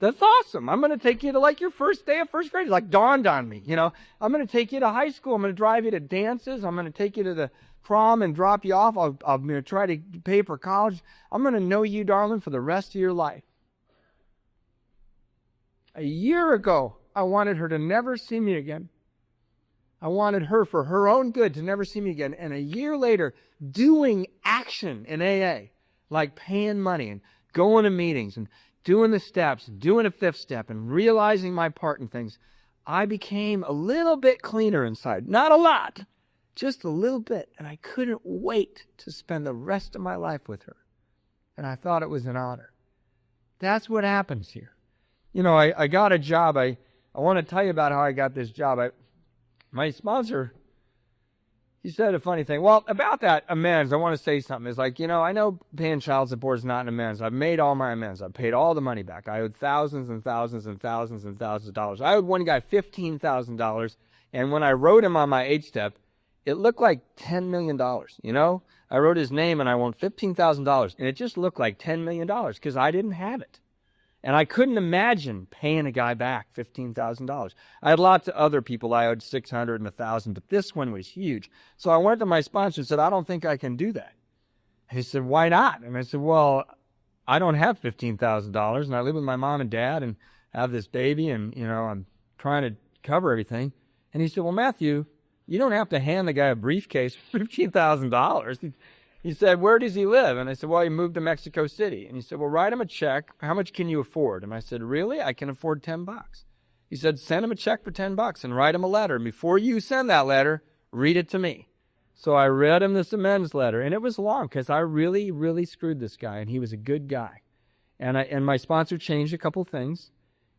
That's awesome. I'm going to take you to like your first day of first grade. It like dawned on me, you know. I'm going to take you to high school. I'm going to drive you to dances. I'm going to take you to the prom and drop you off. I'm going to try to pay for college. I'm going to know you, darling, for the rest of your life. A year ago, I wanted her to never see me again. I wanted her, for her own good, to never see me again. And a year later, doing action in AA, like paying money and going to meetings and doing the steps, doing a fifth step, and realizing my part in things, I became a little bit cleaner inside. Not a lot, just a little bit. And I couldn't wait to spend the rest of my life with her. And I thought it was an honor. That's what happens here. You know, I got a job. I want to tell you about how I got this job. My sponsor, he said a funny thing. Well, about that amends, I want to say something. It's like, you know, I know paying child support is not an amends. I've made all my amends. I've paid all the money back. I owed thousands and thousands and thousands and thousands of dollars. I owed one guy $15,000, and when I wrote him on my H-step, it looked like $10 million, you know? I wrote his name, and I won $15,000, and it just looked like $10 million because I didn't have it. And I couldn't imagine paying a guy back $15,000. I had lots of other people I owed $600 and $1,000, but this one was huge. So I went to my sponsor and said, I don't think I can do that. He said, why not? And I said, well, I don't have $15,000, and I live with my mom and dad and have this baby, and, you know, I'm trying to cover everything. And he said, well, Matthew, you don't have to hand the guy a briefcase for $15,000. He said, where does he live? And I said, well, he moved to Mexico City. And he said, well, write him a check. How much can you afford? And I said, really? I can afford $10. He said, send him a check for $10 and write him a letter. And before you send that letter, read it to me. So I read him this amends letter. And it was long because I really, really screwed this guy. And he was a good guy. And my sponsor changed a couple things.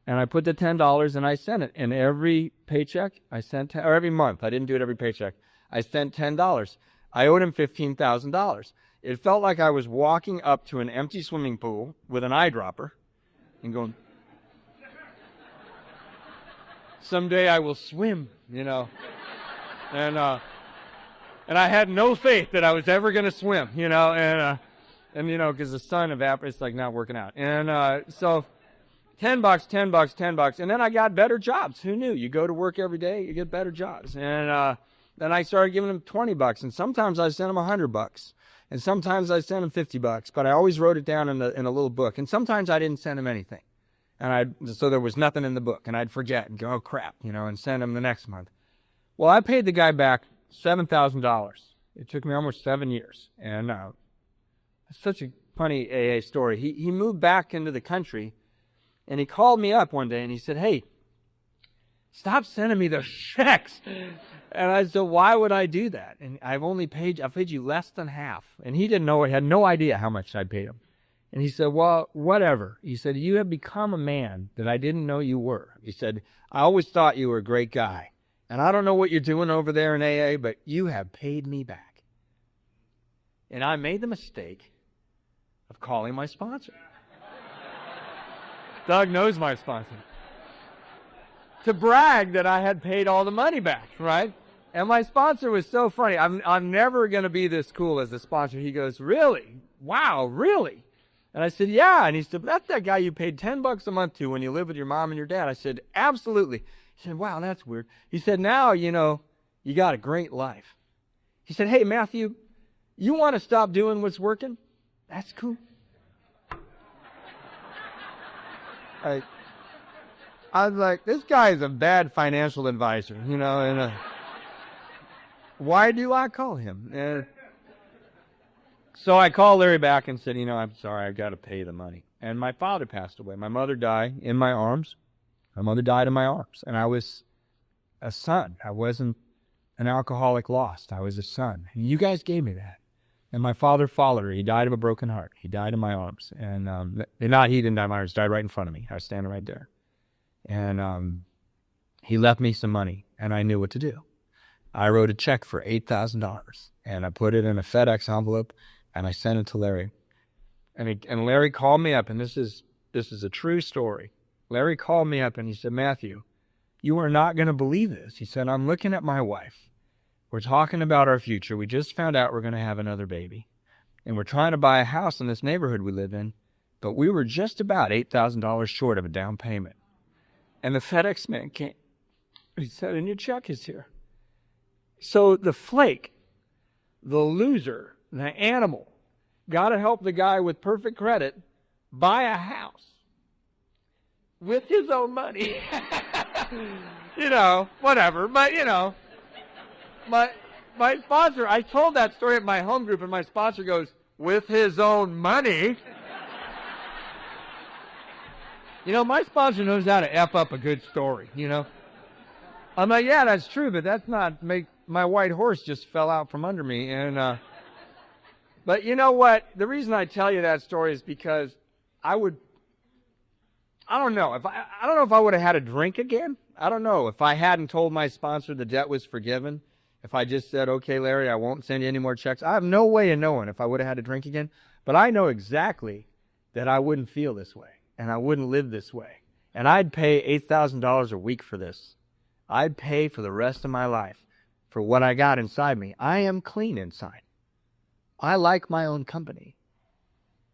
And I put the $10 and I sent it. And every paycheck I sent, or every month, I didn't do it every paycheck, I sent $10. I owed him $15,000. It felt like I was walking up to an empty swimming pool with an eyedropper and going, someday I will swim, you know. And I had no faith that I was ever going to swim, you know, and you know, because the sun evaporates, it's like not working out. And so $10, $10. And then I got better jobs. Who knew? You go to work every day, you get better jobs. And then I started giving him $20, and sometimes I sent him $100, and sometimes I sent him $50, but I always wrote it down in a little book. And sometimes I didn't send him anything, and so there was nothing in the book, and I'd forget and go, oh crap, you know, and send him the next month. Well, I paid the guy back $7,000. It took me almost 7 years, and it's such a funny AA story. He moved back into the country, and he called me up one day, and he said, hey, stop sending me those checks. And I said, why would I do that? And I've paid you less than half. And he didn't know, he had no idea how much I'd paid him. And he said, well, whatever. He said, you have become a man that I didn't know you were. He said, I always thought you were a great guy. And I don't know what you're doing over there in AA, but you have paid me back. And I made the mistake of calling my sponsor. Doug knows my sponsor. To brag that I had paid all the money back, right? And my sponsor was so funny. I'm never going to be this cool as a sponsor. He goes, really? Wow, really? And I said, yeah. And he said, that's that guy you paid $10 a month to when you live with your mom and your dad. I said, absolutely. He said, wow, that's weird. He said, now, you know, you got a great life. He said, hey, Matthew, you want to stop doing what's working? That's cool. I was like, this guy is a bad financial advisor, you know, and Why do I call him? So I called Larry back and said, I'm sorry, I've got to pay the money. And my father passed away. My mother died in my arms. My mother died in my arms. And I was a son. I wasn't an alcoholic lost. I was a son. And you guys gave me that. And my father followed her. He died of a broken heart. He died in my arms. And he didn't die in my arms. He died right in front of me. I was standing right there. And he left me some money, and I knew what to do. I wrote a check for $8,000, and I put it in a FedEx envelope, and I sent it to Larry. And Larry called me up, and this is a true story. Larry called me up, and he said, Matthew, you are not going to believe this. He said, I'm looking at my wife. We're talking about our future. We just found out we're going to have another baby. And we're trying to buy a house in this neighborhood we live in, but we were just about $8,000 short of a down payment. And the FedEx man came. He said, and your check is here. So the flake, the loser, the animal, got to help the guy with perfect credit buy a house with his own money. Whatever. But, my sponsor, I told that story at my home group, and my sponsor goes, with his own money? My sponsor knows how to F up a good story, I'm like, yeah, that's true, but that's not my white horse just fell out from under me. And but you know what? The reason I tell you that story is because I don't know if I would have had a drink again. I don't know if I hadn't told my sponsor the debt was forgiven. If I just said, okay, Larry, I won't send you any more checks. I have no way of knowing if I would have had a drink again. But I know exactly that I wouldn't feel this way, and I wouldn't live this way. And I'd pay $8,000 a week for this. I'd pay for the rest of my life for what I got inside me. I am clean inside. I like my own company.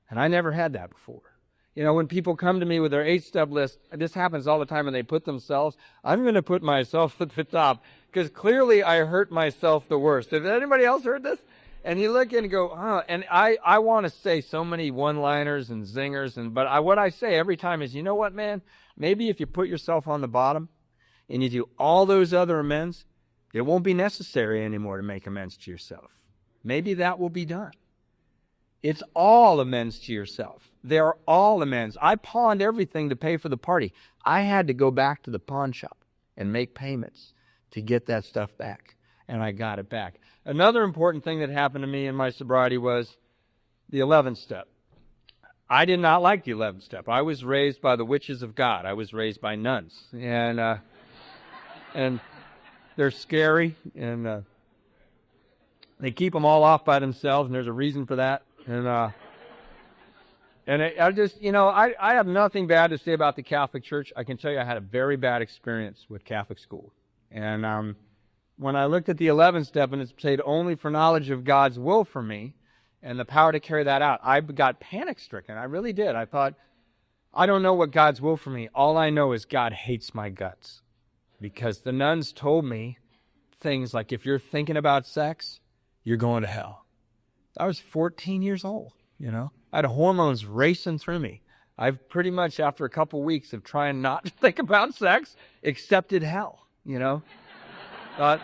And I never had that before. When people come to me with their 8-step list, this happens all the time, and they put themselves, I'm going to put myself at the top, because clearly I hurt myself the worst. Has anybody else heard this? And you look and go, and I want to say so many one-liners and zingers, but what I say every time is, you know what, man? Maybe if you put yourself on the bottom and you do all those other amends, it won't be necessary anymore to make amends to yourself. Maybe that will be done. It's all amends to yourself. They're all amends. I pawned everything to pay for the party. I had to go back to the pawn shop and make payments to get that stuff back, and I got it back. Another important thing that happened to me in my sobriety was the 11th step. I did not like the 11th step. I was raised by the witches of God. I was raised by nuns, and they're scary, and they keep them all off by themselves, and there's a reason for that. I have nothing bad to say about the Catholic Church. I can tell you I had a very bad experience with Catholic school. And when I looked at the 11th step and it said only for knowledge of God's will for me and the power to carry that out, I got panic-stricken. I really did. I thought, I don't know what God's will for me. All I know is God hates my guts. Because the nuns told me things like, if you're thinking about sex, you're going to hell. I was 14 years old, I had hormones racing through me. I've pretty much, after a couple weeks of trying not to think about sex, accepted hell, Thought,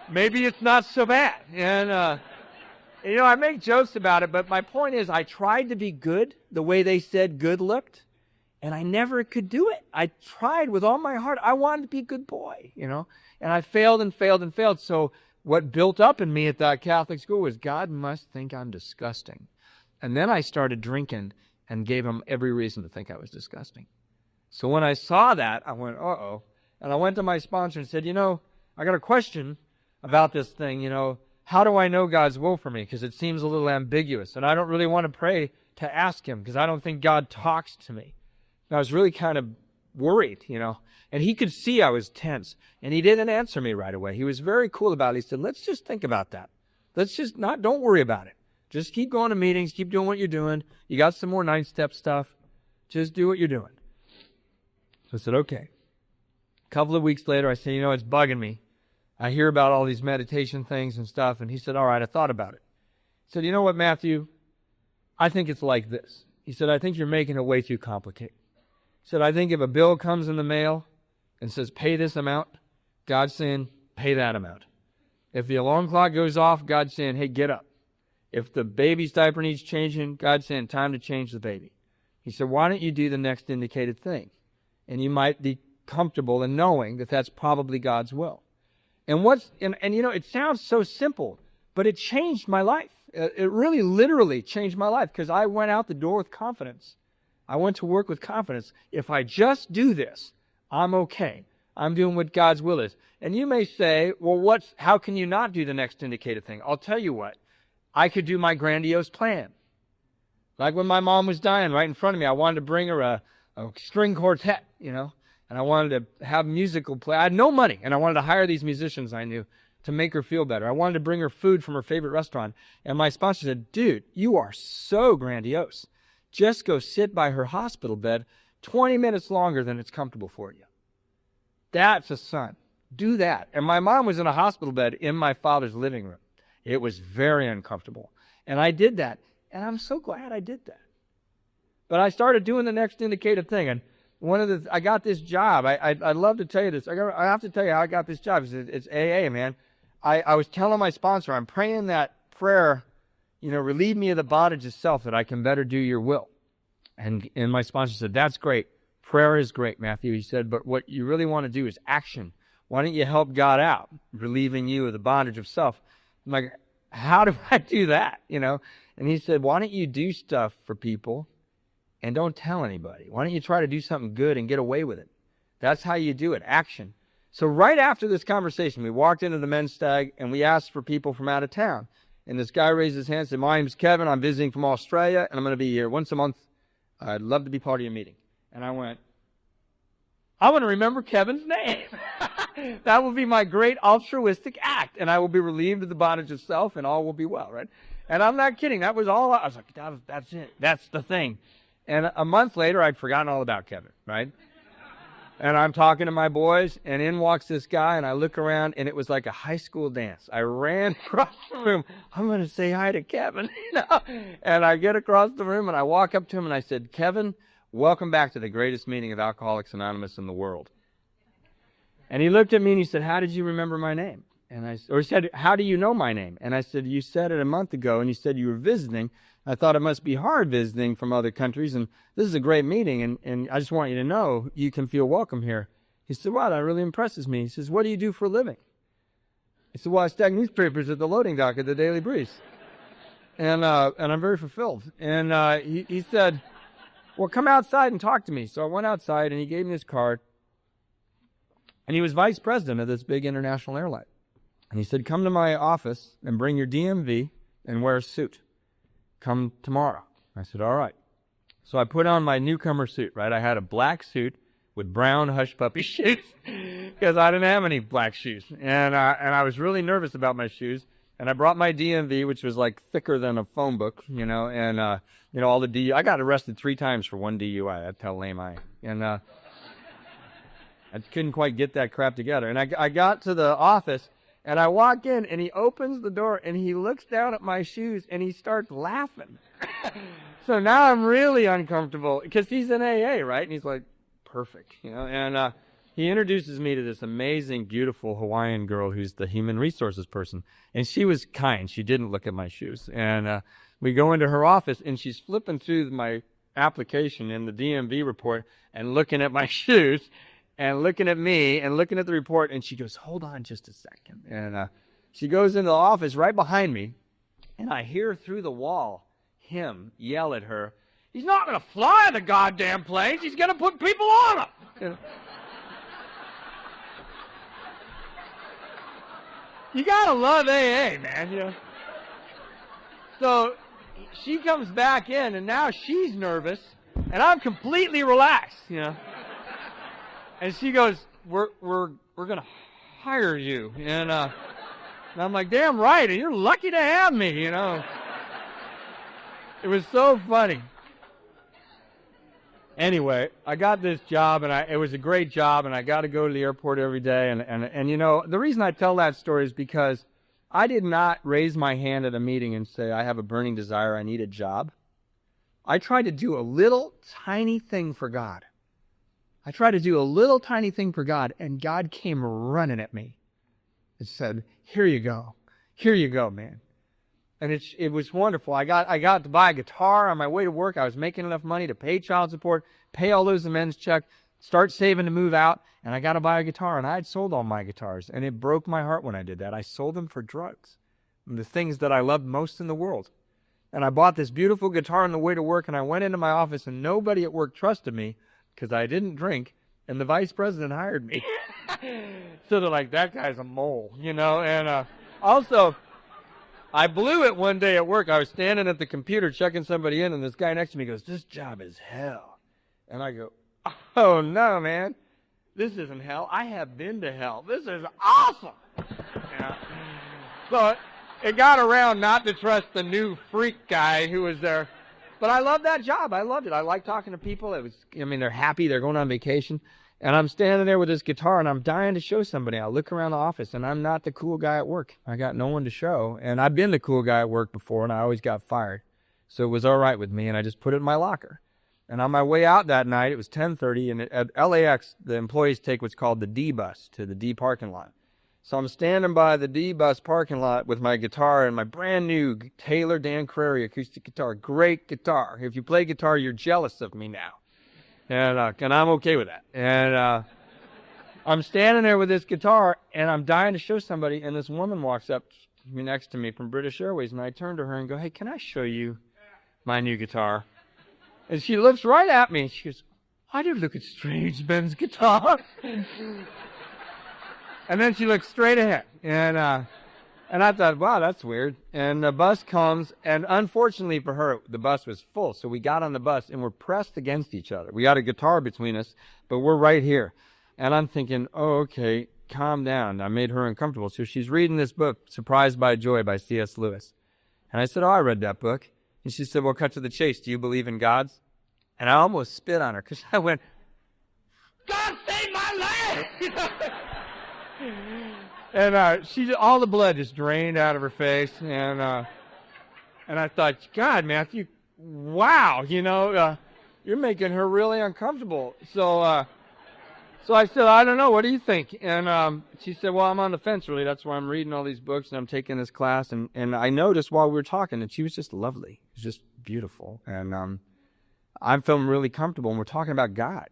maybe it's not so bad. And, I make jokes about it, but my point is I tried to be good the way they said good looked, and I never could do it. I tried with all my heart. I wanted to be a good boy, and I failed and failed and failed. So what built up in me at that Catholic school was, God must think I'm disgusting. And then I started drinking and gave him every reason to think I was disgusting. So when I saw that, I went, uh-oh. And I went to my sponsor and said, I got a question about this thing, How do I know God's will for me? Because it seems a little ambiguous. And I don't really want to pray to ask him because I don't think God talks to me. And I was really kind of worried, And he could see I was tense. And he didn't answer me right away. He was very cool about it. He said, let's just think about that. Don't worry about it. Just keep going to meetings. Keep doing what you're doing. You got some more 9-step stuff. Just do what you're doing. So I said, okay. A couple of weeks later, I said, it's bugging me. I hear about all these meditation things and stuff. And he said, all right, I thought about it. He said, you know what, Matthew? I think it's like this. He said, I think you're making it way too complicated. He said, I think if a bill comes in the mail and says, pay this amount, God's saying, pay that amount. If the alarm clock goes off, God's saying, hey, get up. If the baby's diaper needs changing, God's saying, time to change the baby. He said, why don't you do the next indicated thing? And you might be comfortable in knowing that that's probably God's will. And it sounds so simple, but it changed my life. It really literally changed my life because I went out the door with confidence. I went to work with confidence. If I just do this, I'm okay. I'm doing what God's will is. And you may say, well, how can you not do the next indicated thing? I'll tell you what. I could do my grandiose plan. Like when my mom was dying right in front of me, I wanted to bring her a string quartet, and I wanted to have musical play. I had no money, and I wanted to hire these musicians I knew to make her feel better. I wanted to bring her food from her favorite restaurant. And my sponsor said, dude, you are so grandiose. Just go sit by her hospital bed 20 minutes longer than it's comfortable for you. That's a son. Do that. And my mom was in a hospital bed in my father's living room. It was very uncomfortable. And I did that. And I'm so glad I did that. But I started doing the next indicated thing. And I got this job. I'd love to tell you this. I have to tell you how I got this job. It's AA, man. I was telling my sponsor, I'm praying that prayer, relieve me of the bondage of self that I can better do your will. And my sponsor said, that's great. Prayer is great, Matthew. He said, but what you really want to do is action. Why don't you help God out, relieving you of the bondage of self? I'm like, how do I do that? And he said, why don't you do stuff for people and don't tell anybody? Why don't you try to do something good and get away with it? That's how you do it, action. So right after this conversation, we walked into the men's stag and we asked for people from out of town. And this guy raised his hand and said, my name's Kevin. I'm visiting from Australia and I'm going to be here once a month. I'd love to be part of your meeting. And I went, I want to remember Kevin's name. That will be my great altruistic act. And I will be relieved of the bondage of self and all will be well, right? And I'm not kidding. That was all. I was like, that's it. That's the thing. And a month later, I'd forgotten all about Kevin, right? And I'm talking to my boys, and in walks this guy, and I look around, and it was like a high school dance. I ran across the room. I'm going to say hi to Kevin, And I get across the room, and I walk up to him, and I said, Kevin, welcome back to the greatest meeting of Alcoholics Anonymous in the world. And he looked at me, and he said, how did you remember my name? He said, how do you know my name? And I said, you said it a month ago, and you said you were visiting. I thought it must be hard visiting from other countries, and this is a great meeting, and I just want you to know you can feel welcome here. He said, wow, that really impresses me. He says, what do you do for a living? I said, well, I stack newspapers at the loading dock at the Daily Breeze, and I'm very fulfilled. And he said, well, come outside and talk to me. So I went outside, and he gave me his card, and he was vice president of this big international airline. And he said, come to my office and bring your DMV and wear a suit. Come tomorrow. I said, all right. So I put on my newcomer suit, right? I had a black suit with brown hush puppy shoes because I didn't have any black shoes. And I was really nervous about my shoes. And I brought my DMV, which was like thicker than a phone book, and all the DUI. I got arrested 3 times for 1 DUI. That's how lame I am. And I couldn't quite get that crap together. And I got to the office. And I walk in, and he opens the door, and he looks down at my shoes, and he starts laughing. So now I'm really uncomfortable, because he's in AA, right? And he's like, perfect, And he introduces me to this amazing, beautiful Hawaiian girl who's the human resources person. And she was kind. She didn't look at my shoes. And we go into her office, and she's flipping through my application in the DMV report and looking at my shoes. And looking at me and looking at the report, and she goes, hold on just a second. And she goes into the office right behind me, and I hear through the wall him yell at her, he's not going to fly the goddamn planes, he's going to put people on them. You got to love AA, man. So she comes back in, and now she's nervous, and I'm completely relaxed, And she goes, we're going to hire you. And I'm like, damn right, and you're lucky to have me, It was so funny. Anyway, I got this job, and it was a great job, and I got to go to the airport every day. And the reason I tell that story is because I did not raise my hand at a meeting and say, I have a burning desire, I need a job. I tried to do a little tiny thing for God. I tried to do a little tiny thing for God, and God came running at me. It said, here you go, man. And it was wonderful. I got to buy a guitar on my way to work. I was making enough money to pay child support, pay all those amends checks, start saving to move out, and I got to buy a guitar. And I had sold all my guitars, and it broke my heart when I did that. I sold them for drugs, the things that I loved most in the world. And I bought this beautiful guitar on the way to work, and I went into my office, and nobody at work trusted me because I didn't drink, and the vice president hired me. So they're like, that guy's a mole, And also, I blew it one day at work. I was standing at the computer checking somebody in, and this guy next to me goes, this job is hell. And I go, oh, no, man. This isn't hell. I have been to hell. This is awesome. So it got around not to trust the new freak guy who was there. But I loved that job. I loved it. I liked talking to people. They're happy. They're going on vacation. And I'm standing there with this guitar, and I'm dying to show somebody. I look around the office, and I'm not the cool guy at work. I got no one to show. And I've been the cool guy at work before, and I always got fired. So it was all right with me, and I just put it in my locker. And on my way out that night, it was 10:30, and at LAX, the employees take what's called the D bus to the D parking lot. So I'm standing by the D bus parking lot with my guitar and my brand new Taylor Dan Crary acoustic guitar. Great guitar. If you play guitar, you're jealous of me now. And I'm okay with that. And I'm standing there with this guitar, and I'm dying to show somebody, and this woman walks up next to me from British Airways, and I turn to her and go, hey, can I show you my new guitar? And she looks right at me, and she goes, I do look at strange men's guitar. And then she looked straight ahead, and I thought, wow, that's weird. And the bus comes, and unfortunately for her, the bus was full. So we got on the bus, and we're pressed against each other. We got a guitar between us, but we're right here. And I'm thinking, oh, okay, calm down. I made her uncomfortable. So she's reading this book, Surprised by Joy by C.S. Lewis. And I said, oh, I read that book. And she said, well, cut to the chase. Do you believe in gods? And I almost spit on her because I went, God save my life! And all the blood just drained out of her face, and I thought, God, Matthew, wow, you're making her really uncomfortable. So I said, I don't know, what do you think? And she said, well, I'm on the fence, really. That's why I'm reading all these books and I'm taking this class. And I noticed while we were talking that she was just lovely. She was just beautiful. And I'm feeling really comfortable, and we're talking about God,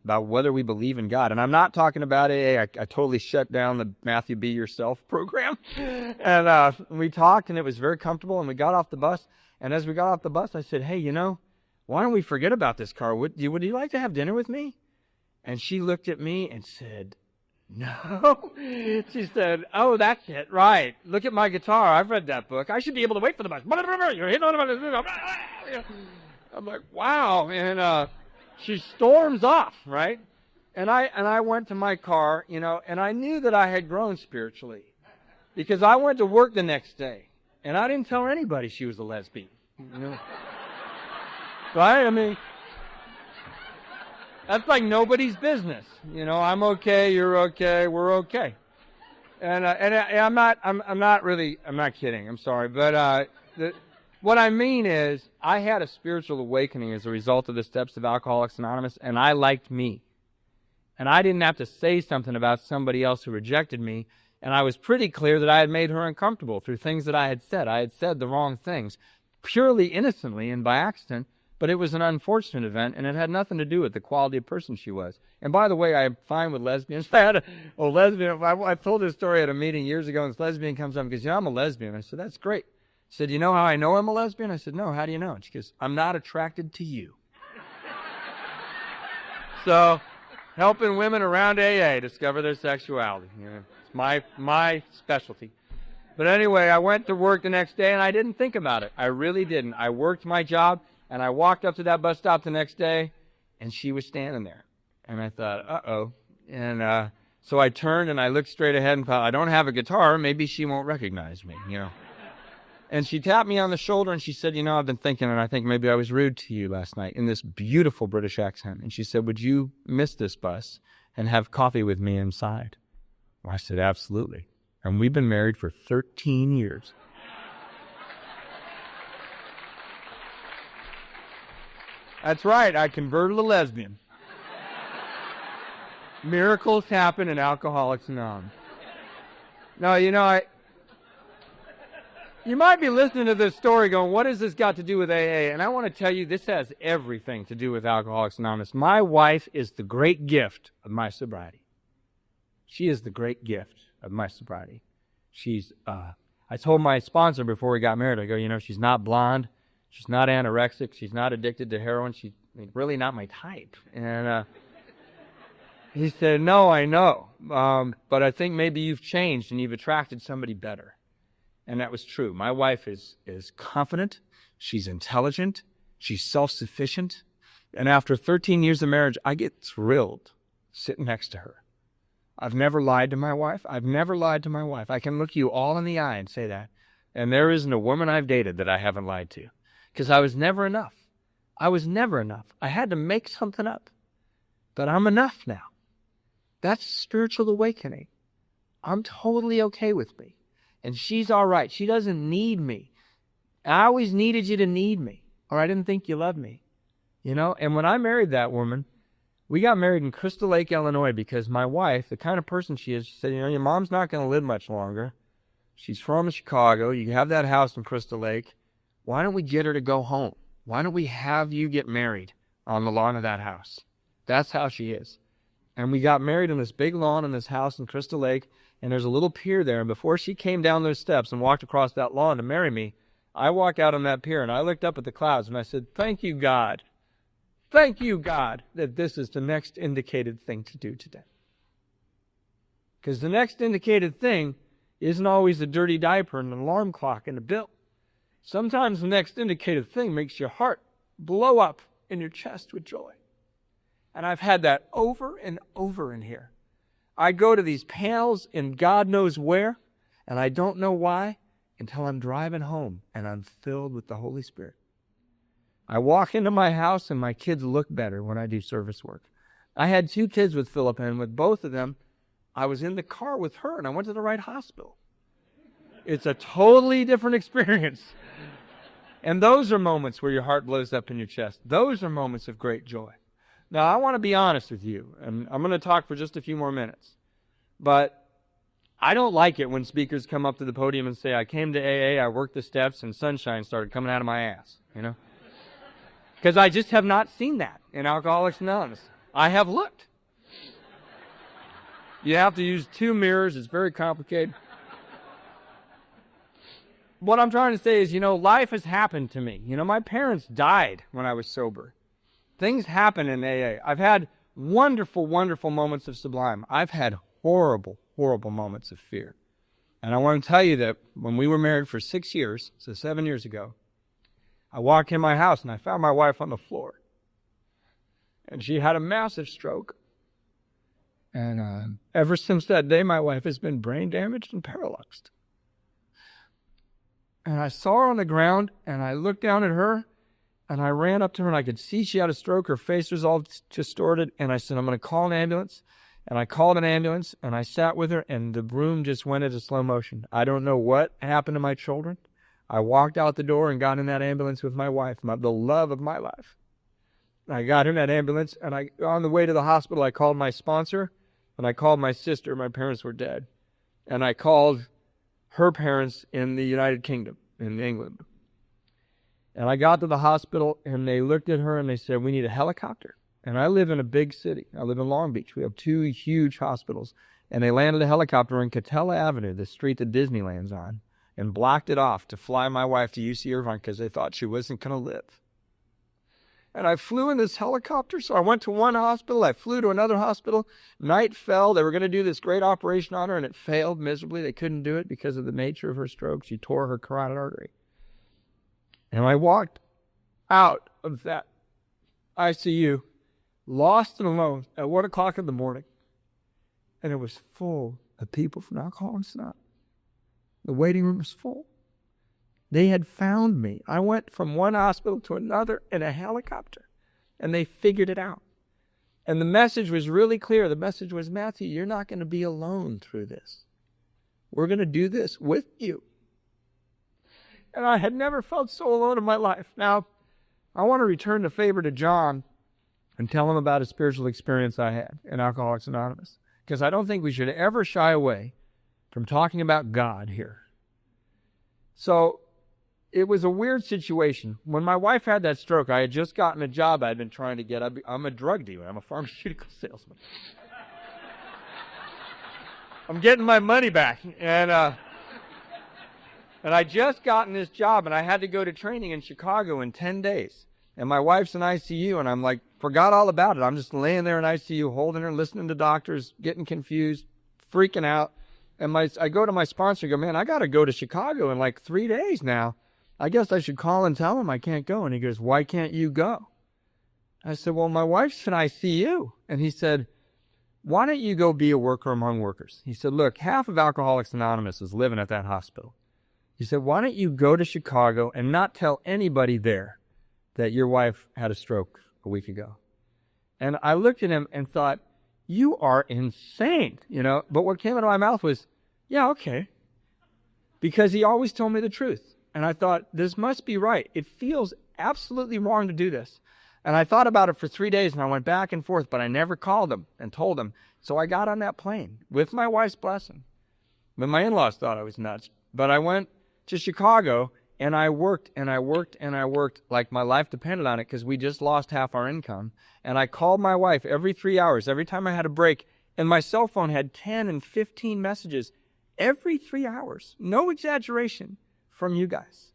about whether we believe in God. And I'm not talking about AA. I totally shut down the Matthew Be Yourself program. And we talked, and it was very comfortable, and we got off the bus. And as we got off the bus, I said, hey, why don't we forget about this car? Would you like to have dinner with me? And she looked at me and said, no. She said, oh, that's it, right. Look at my guitar. I've read that book. I should be able to wait for the bus. You're hitting on the I'm like, wow. And she storms off, right? And I went to my car, and I knew that I had grown spiritually because I went to work the next day, and I didn't tell anybody she was a lesbian. Right? I mean, that's like nobody's business. I'm okay, you're okay, we're okay. And I'm not kidding. I'm sorry, but what I mean is, I had a spiritual awakening as a result of the steps of Alcoholics Anonymous, and I liked me. And I didn't have to say something about somebody else who rejected me, and I was pretty clear that I had made her uncomfortable through things that I had said. I had said the wrong things, purely innocently and by accident, but it was an unfortunate event, and it had nothing to do with the quality of person she was. And by the way, I'm fine with lesbians. I had a lesbian. I told this story at a meeting years ago, and this lesbian comes up and goes, I'm a lesbian. I said, that's great. She said, you know how I know I'm a lesbian? I said, no, how do you know? And she goes, I'm not attracted to you. So, helping women around AA discover their sexuality. It's my specialty. But anyway, I went to work the next day, and I didn't think about it. I really didn't. I worked my job, and I walked up to that bus stop the next day, and she was standing there. And I thought, uh-oh. And so I turned, and I looked straight ahead and thought, I don't have a guitar. Maybe she won't recognize me, And she tapped me on the shoulder, and she said, I've been thinking, and I think maybe I was rude to you last night, in this beautiful British accent. And she said, would you miss this bus and have coffee with me inside? Well, I said, absolutely. And we've been married for 13 years. That's right, I converted a lesbian. Miracles happen in Alcoholics Anonymous. No, you might be listening to this story going, what has this got to do with AA? And I want to tell you, this has everything to do with Alcoholics Anonymous. My wife is the great gift of my sobriety. She is the great gift of my sobriety. I told my sponsor before we got married, I go, she's not blonde, she's not anorexic, she's not addicted to heroin, she's really not my type. And he said, no, I know, but I think maybe you've changed and you've attracted somebody better. And that was true. My wife is confident, she's intelligent, she's self-sufficient, and after 13 years of marriage, I get thrilled sitting next to her. I've never lied to my wife. I can look you all in the eye and say that. And there isn't a woman I've dated that I haven't lied to. Because I was never enough. I had to make something up. But I'm enough now. That's spiritual awakening. I'm totally okay with me. And she's all right. She doesn't need me. I always needed you to need me, or I didn't think you loved me. And when I married that woman, we got married in Crystal Lake, Illinois, because my wife, the kind of person she is, she said, your mom's not going to live much longer. She's from Chicago. You have that house in Crystal Lake. Why don't we get her to go home? Why don't we have you get married on the lawn of that house? That's how she is. And we got married on this big lawn in this house in Crystal Lake, and there's a little pier there. And before she came down those steps and walked across that lawn to marry me, I walked out on that pier, and I looked up at the clouds, and I said, thank you, God. Thank you, God, that this is the next indicated thing to do today. Because the next indicated thing isn't always a dirty diaper and an alarm clock and a bill. Sometimes the next indicated thing makes your heart blow up in your chest with joy. And I've had that over and over in here. I go to these panels in God knows where, and I don't know why until I'm driving home and I'm filled with the Holy Spirit. I walk into my house and my kids look better when I do service work. I had 2 kids with Philip, and with both of them, I was in the car with her and I went to the right hospital. It's a totally different experience. And those are moments where your heart blows up in your chest. Those are moments of great joy. Now, I want to be honest with you, and I'm going to talk for just a few more minutes. But I don't like it when speakers come up to the podium and say, I came to AA, I worked the steps, and sunshine started coming out of my ass, Because I just have not seen that in Alcoholics Anonymous. I have looked. You have to use 2 mirrors. It's very complicated. What I'm trying to say is, life has happened to me. My parents died when I was sober. Things happen in AA. I've had wonderful, wonderful moments of sublime. I've had horrible, horrible moments of fear. And I want to tell you that when we were married for 6 years, so 7 years ago, I walked in my house and I found my wife on the floor. And she had a massive stroke. And ever since that day, my wife has been brain damaged and paralyzed. And I saw her on the ground, and I looked down at her, and I ran up to her, and I could see she had a stroke. Her face was all distorted, and I said, I'm going to call an ambulance. And I called an ambulance, and I sat with her, and the room just went into slow motion. I don't know what happened to my children. I walked out the door and got in that ambulance with my wife, the love of my life. I got in that ambulance, and on the way to the hospital, I called my sponsor, and I called my sister. My parents were dead. And I called her parents in the United Kingdom, in England. And I got to the hospital, and they looked at her, and they said, we need a helicopter. And I live in a big city. I live in Long Beach. We have 2 huge hospitals. And they landed a helicopter in Catella Avenue, the street that Disneyland's on, and blocked it off to fly my wife to UC Irvine because they thought she wasn't going to live. And I flew in this helicopter, so I went to one hospital, I flew to another hospital, night fell, they were going to do this great operation on her, and it failed miserably. They couldn't do it because of the nature of her stroke. She tore her carotid artery. And I walked out of that ICU, lost and alone, at 1 o'clock in the morning, and it was full of people from Alcoholics Anonymous. The waiting room was full. They had found me. I went from one hospital to another in a helicopter, and they figured it out. And the message was really clear. The message was, Matthew, you're not going to be alone through this. We're going to do this with you. And I had never felt so alone in my life. Now, I want to return the favor to John and tell him about a spiritual experience I had in Alcoholics Anonymous, because I don't think we should ever shy away from talking about God here. So it was a weird situation. When my wife had that stroke, I had just gotten a job I'd been trying to get. I'm a drug dealer. I'm a pharmaceutical salesman. I'm getting my money back. And I just gotten this job, and I had to go to training in Chicago in 10 days. And my wife's in ICU, and I'm like, forgot all about it. I'm just laying there in ICU, holding her, listening to doctors, getting confused, freaking out. And I go to my sponsor and go, man, I got to go to Chicago in like 3 days now. I guess I should call and tell him I can't go. And he goes, why can't you go? I said, well, my wife's in ICU. And he said, why don't you go be a worker among workers? He said, look, half of Alcoholics Anonymous is living at that hospital. He said, why don't you go to Chicago and not tell anybody there that your wife had a stroke a week ago? And I looked at him and thought, you are insane, you know. But what came out of my mouth was, yeah, okay. Because he always told me the truth. And I thought, this must be right. It feels absolutely wrong to do this. And I thought about it for 3 days, and I went back and forth, but I never called him and told him. So I got on that plane with my wife's blessing. But my in-laws thought I was nuts. But I went to Chicago, and I worked and I worked and I worked like my life depended on it, because we just lost half our income. And I called my wife every 3 hours, every time I had a break. And my cell phone had 10 and 15 messages every 3 hours. No exaggeration, from you guys.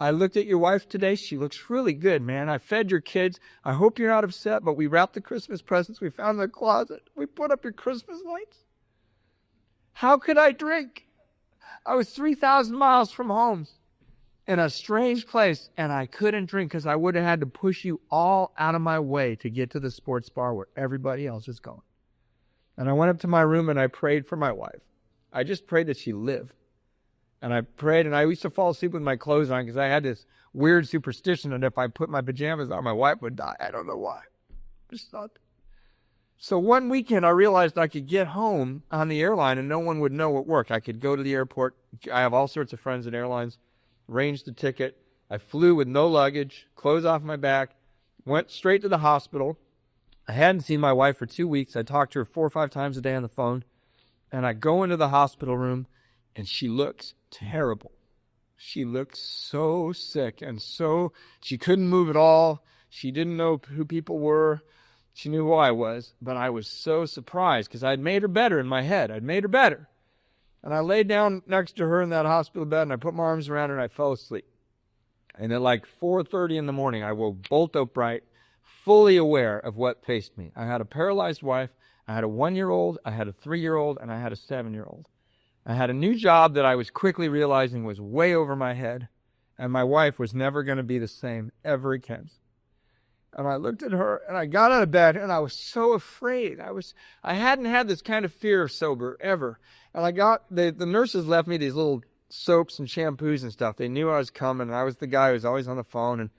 I looked at your wife today. She looks really good, man. I fed your kids. I hope you're not upset, but we wrapped the Christmas presents we found in the closet. We put up your Christmas lights. How could I drink? I was 3,000 miles from home in a strange place, and I couldn't drink because I would have had to push you all out of my way to get to the sports bar where everybody else is going. And I went up to my room and I prayed for my wife. I just prayed that she lived. And I prayed, and I used to fall asleep with my clothes on because I had this weird superstition that if I put my pajamas on, my wife would die. I don't know why. Just thought. So one weekend, I realized I could get home on the airline and no one would know it worked. I could go to the airport. I have all sorts of friends at airlines. Arranged the ticket. I flew with no luggage, clothes off my back, went straight to the hospital. I hadn't seen my wife for 2 weeks. I talked to her 4 or 5 times a day on the phone. And I go into the hospital room, and she looks terrible. She looked so sick, and she couldn't move at all. She didn't know who people were. She knew who I was, but I was so surprised because I'd made her better in my head. I'd made her better. And I laid down next to her in that hospital bed, and I put my arms around her, and I fell asleep. And at like 4:30 in the morning, I woke bolt upright, fully aware of what faced me. I had a paralyzed wife. I had a 1-year-old, I had a 3-year-old, and I had a 7-year-old. I had a new job that I was quickly realizing was way over my head, and my wife was never going to be the same ever again. And I looked at her, and I got out of bed, and I was so afraid. I hadn't had this kind of fear sober ever. And the nurses left me these little soaps and shampoos and stuff. They knew I was coming, and I was the guy who was always on the phone. And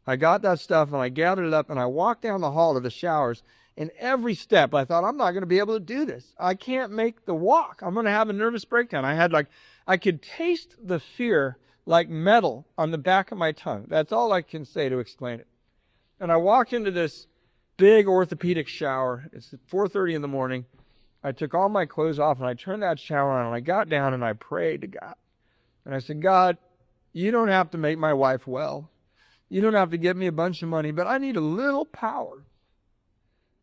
I got that stuff, and I gathered it up, and I walked down the hall to the showers. And every step, I thought, I'm not going to be able to do this. I can't make the walk. I'm going to have a nervous breakdown. I could taste the fear like metal on the back of my tongue. That's all I can say to explain it. And I walked into this big orthopedic shower. It's at 4:30 in the morning. I took all my clothes off, and I turned that shower on, and I got down, and I prayed to God. And I said, God, you don't have to make my wife well. You don't have to give me a bunch of money, but I need a little power.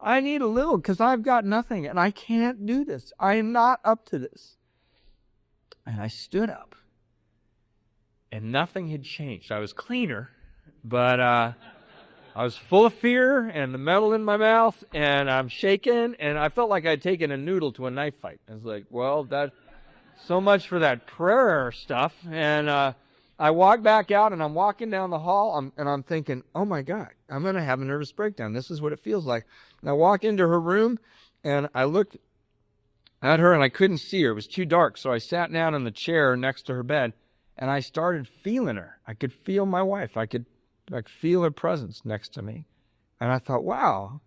I need a little, because I've got nothing, and I can't do this. I am not up to this. And I stood up, and nothing had changed. I was cleaner, but I was full of fear and the metal in my mouth, and I'm shaking, and I felt like I'd taken a noodle to a knife fight. I was like, well, so much for that prayer stuff. And I walked back out, and I'm walking down the hall, and I'm thinking, oh my God, I'm going to have a nervous breakdown. This is what it feels like. And I walk into her room, and I looked at her, and I couldn't see her. It was too dark, so I sat down in the chair next to her bed, and I started feeling her. I could feel my wife. I could feel her presence next to me. And I thought, wow,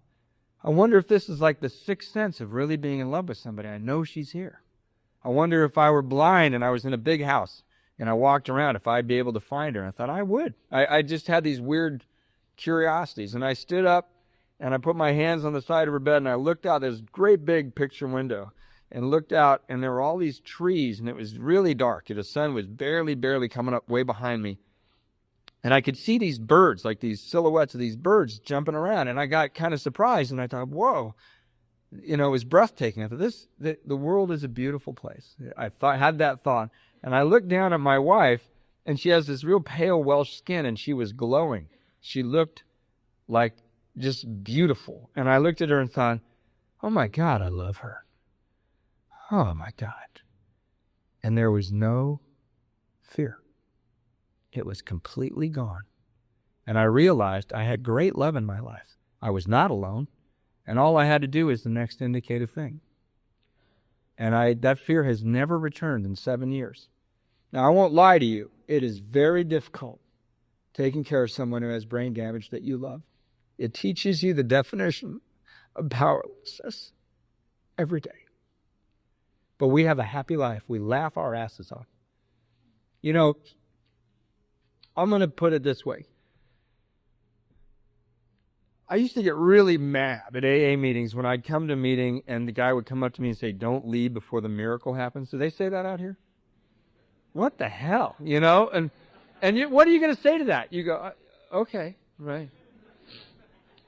I wonder if this is like the sixth sense of really being in love with somebody. I know she's here. I wonder if I were blind and I was in a big house and I walked around, if I'd be able to find her. And I thought I would. I just had these weird curiosities. And I stood up and I put my hands on the side of her bed and I looked out this great big picture window. and looked out, and there were all these trees, and it was really dark. The sun was barely coming up way behind me. And I could see these birds, like these silhouettes of these birds jumping around. And I got kind of surprised, and I thought, whoa, it was breathtaking. I thought, the world is a beautiful place. Had that thought. And I looked down at my wife, and she has this real pale Welsh skin, and she was glowing. She looked like just beautiful. And I looked at her and thought, oh my God, I love her. Oh my God. And there was no fear. It was completely gone. And I realized I had great love in my life. I was not alone. And all I had to do is the next indicative thing. And that fear has never returned in 7 years. Now, I won't lie to you. It is very difficult taking care of someone who has brain damage that you love. It teaches you the definition of powerlessness every day. But we have a happy life. We laugh our asses off. I'm going to put it this way. I used to get really mad at AA meetings when I'd come to a meeting and the guy would come up to me and say, don't leave before the miracle happens. Do they say that out here? What the hell? And what are you going to say to that? You go, okay, right.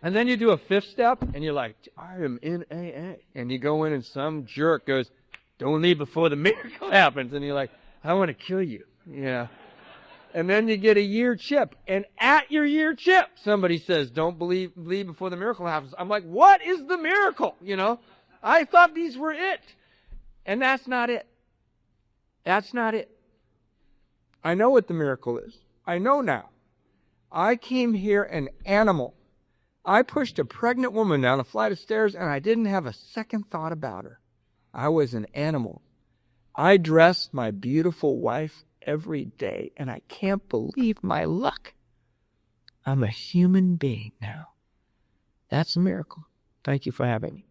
And then you do a fifth step and you're like, I am in AA. And you go in and some jerk goes, don't leave before the miracle happens. And you're like, I want to kill you. Yeah. And then you get a year chip. And at your year chip, somebody says, don't leave before the miracle happens. I'm like, what is the miracle? I thought these were it. And that's not it. That's not it. I know what the miracle is. I know now. I came here an animal. I pushed a pregnant woman down a flight of stairs and I didn't have a second thought about her. I was an animal. I dressed my beautiful wife every day, and I can't believe my luck. I'm a human being now. That's a miracle. Thank you for having me.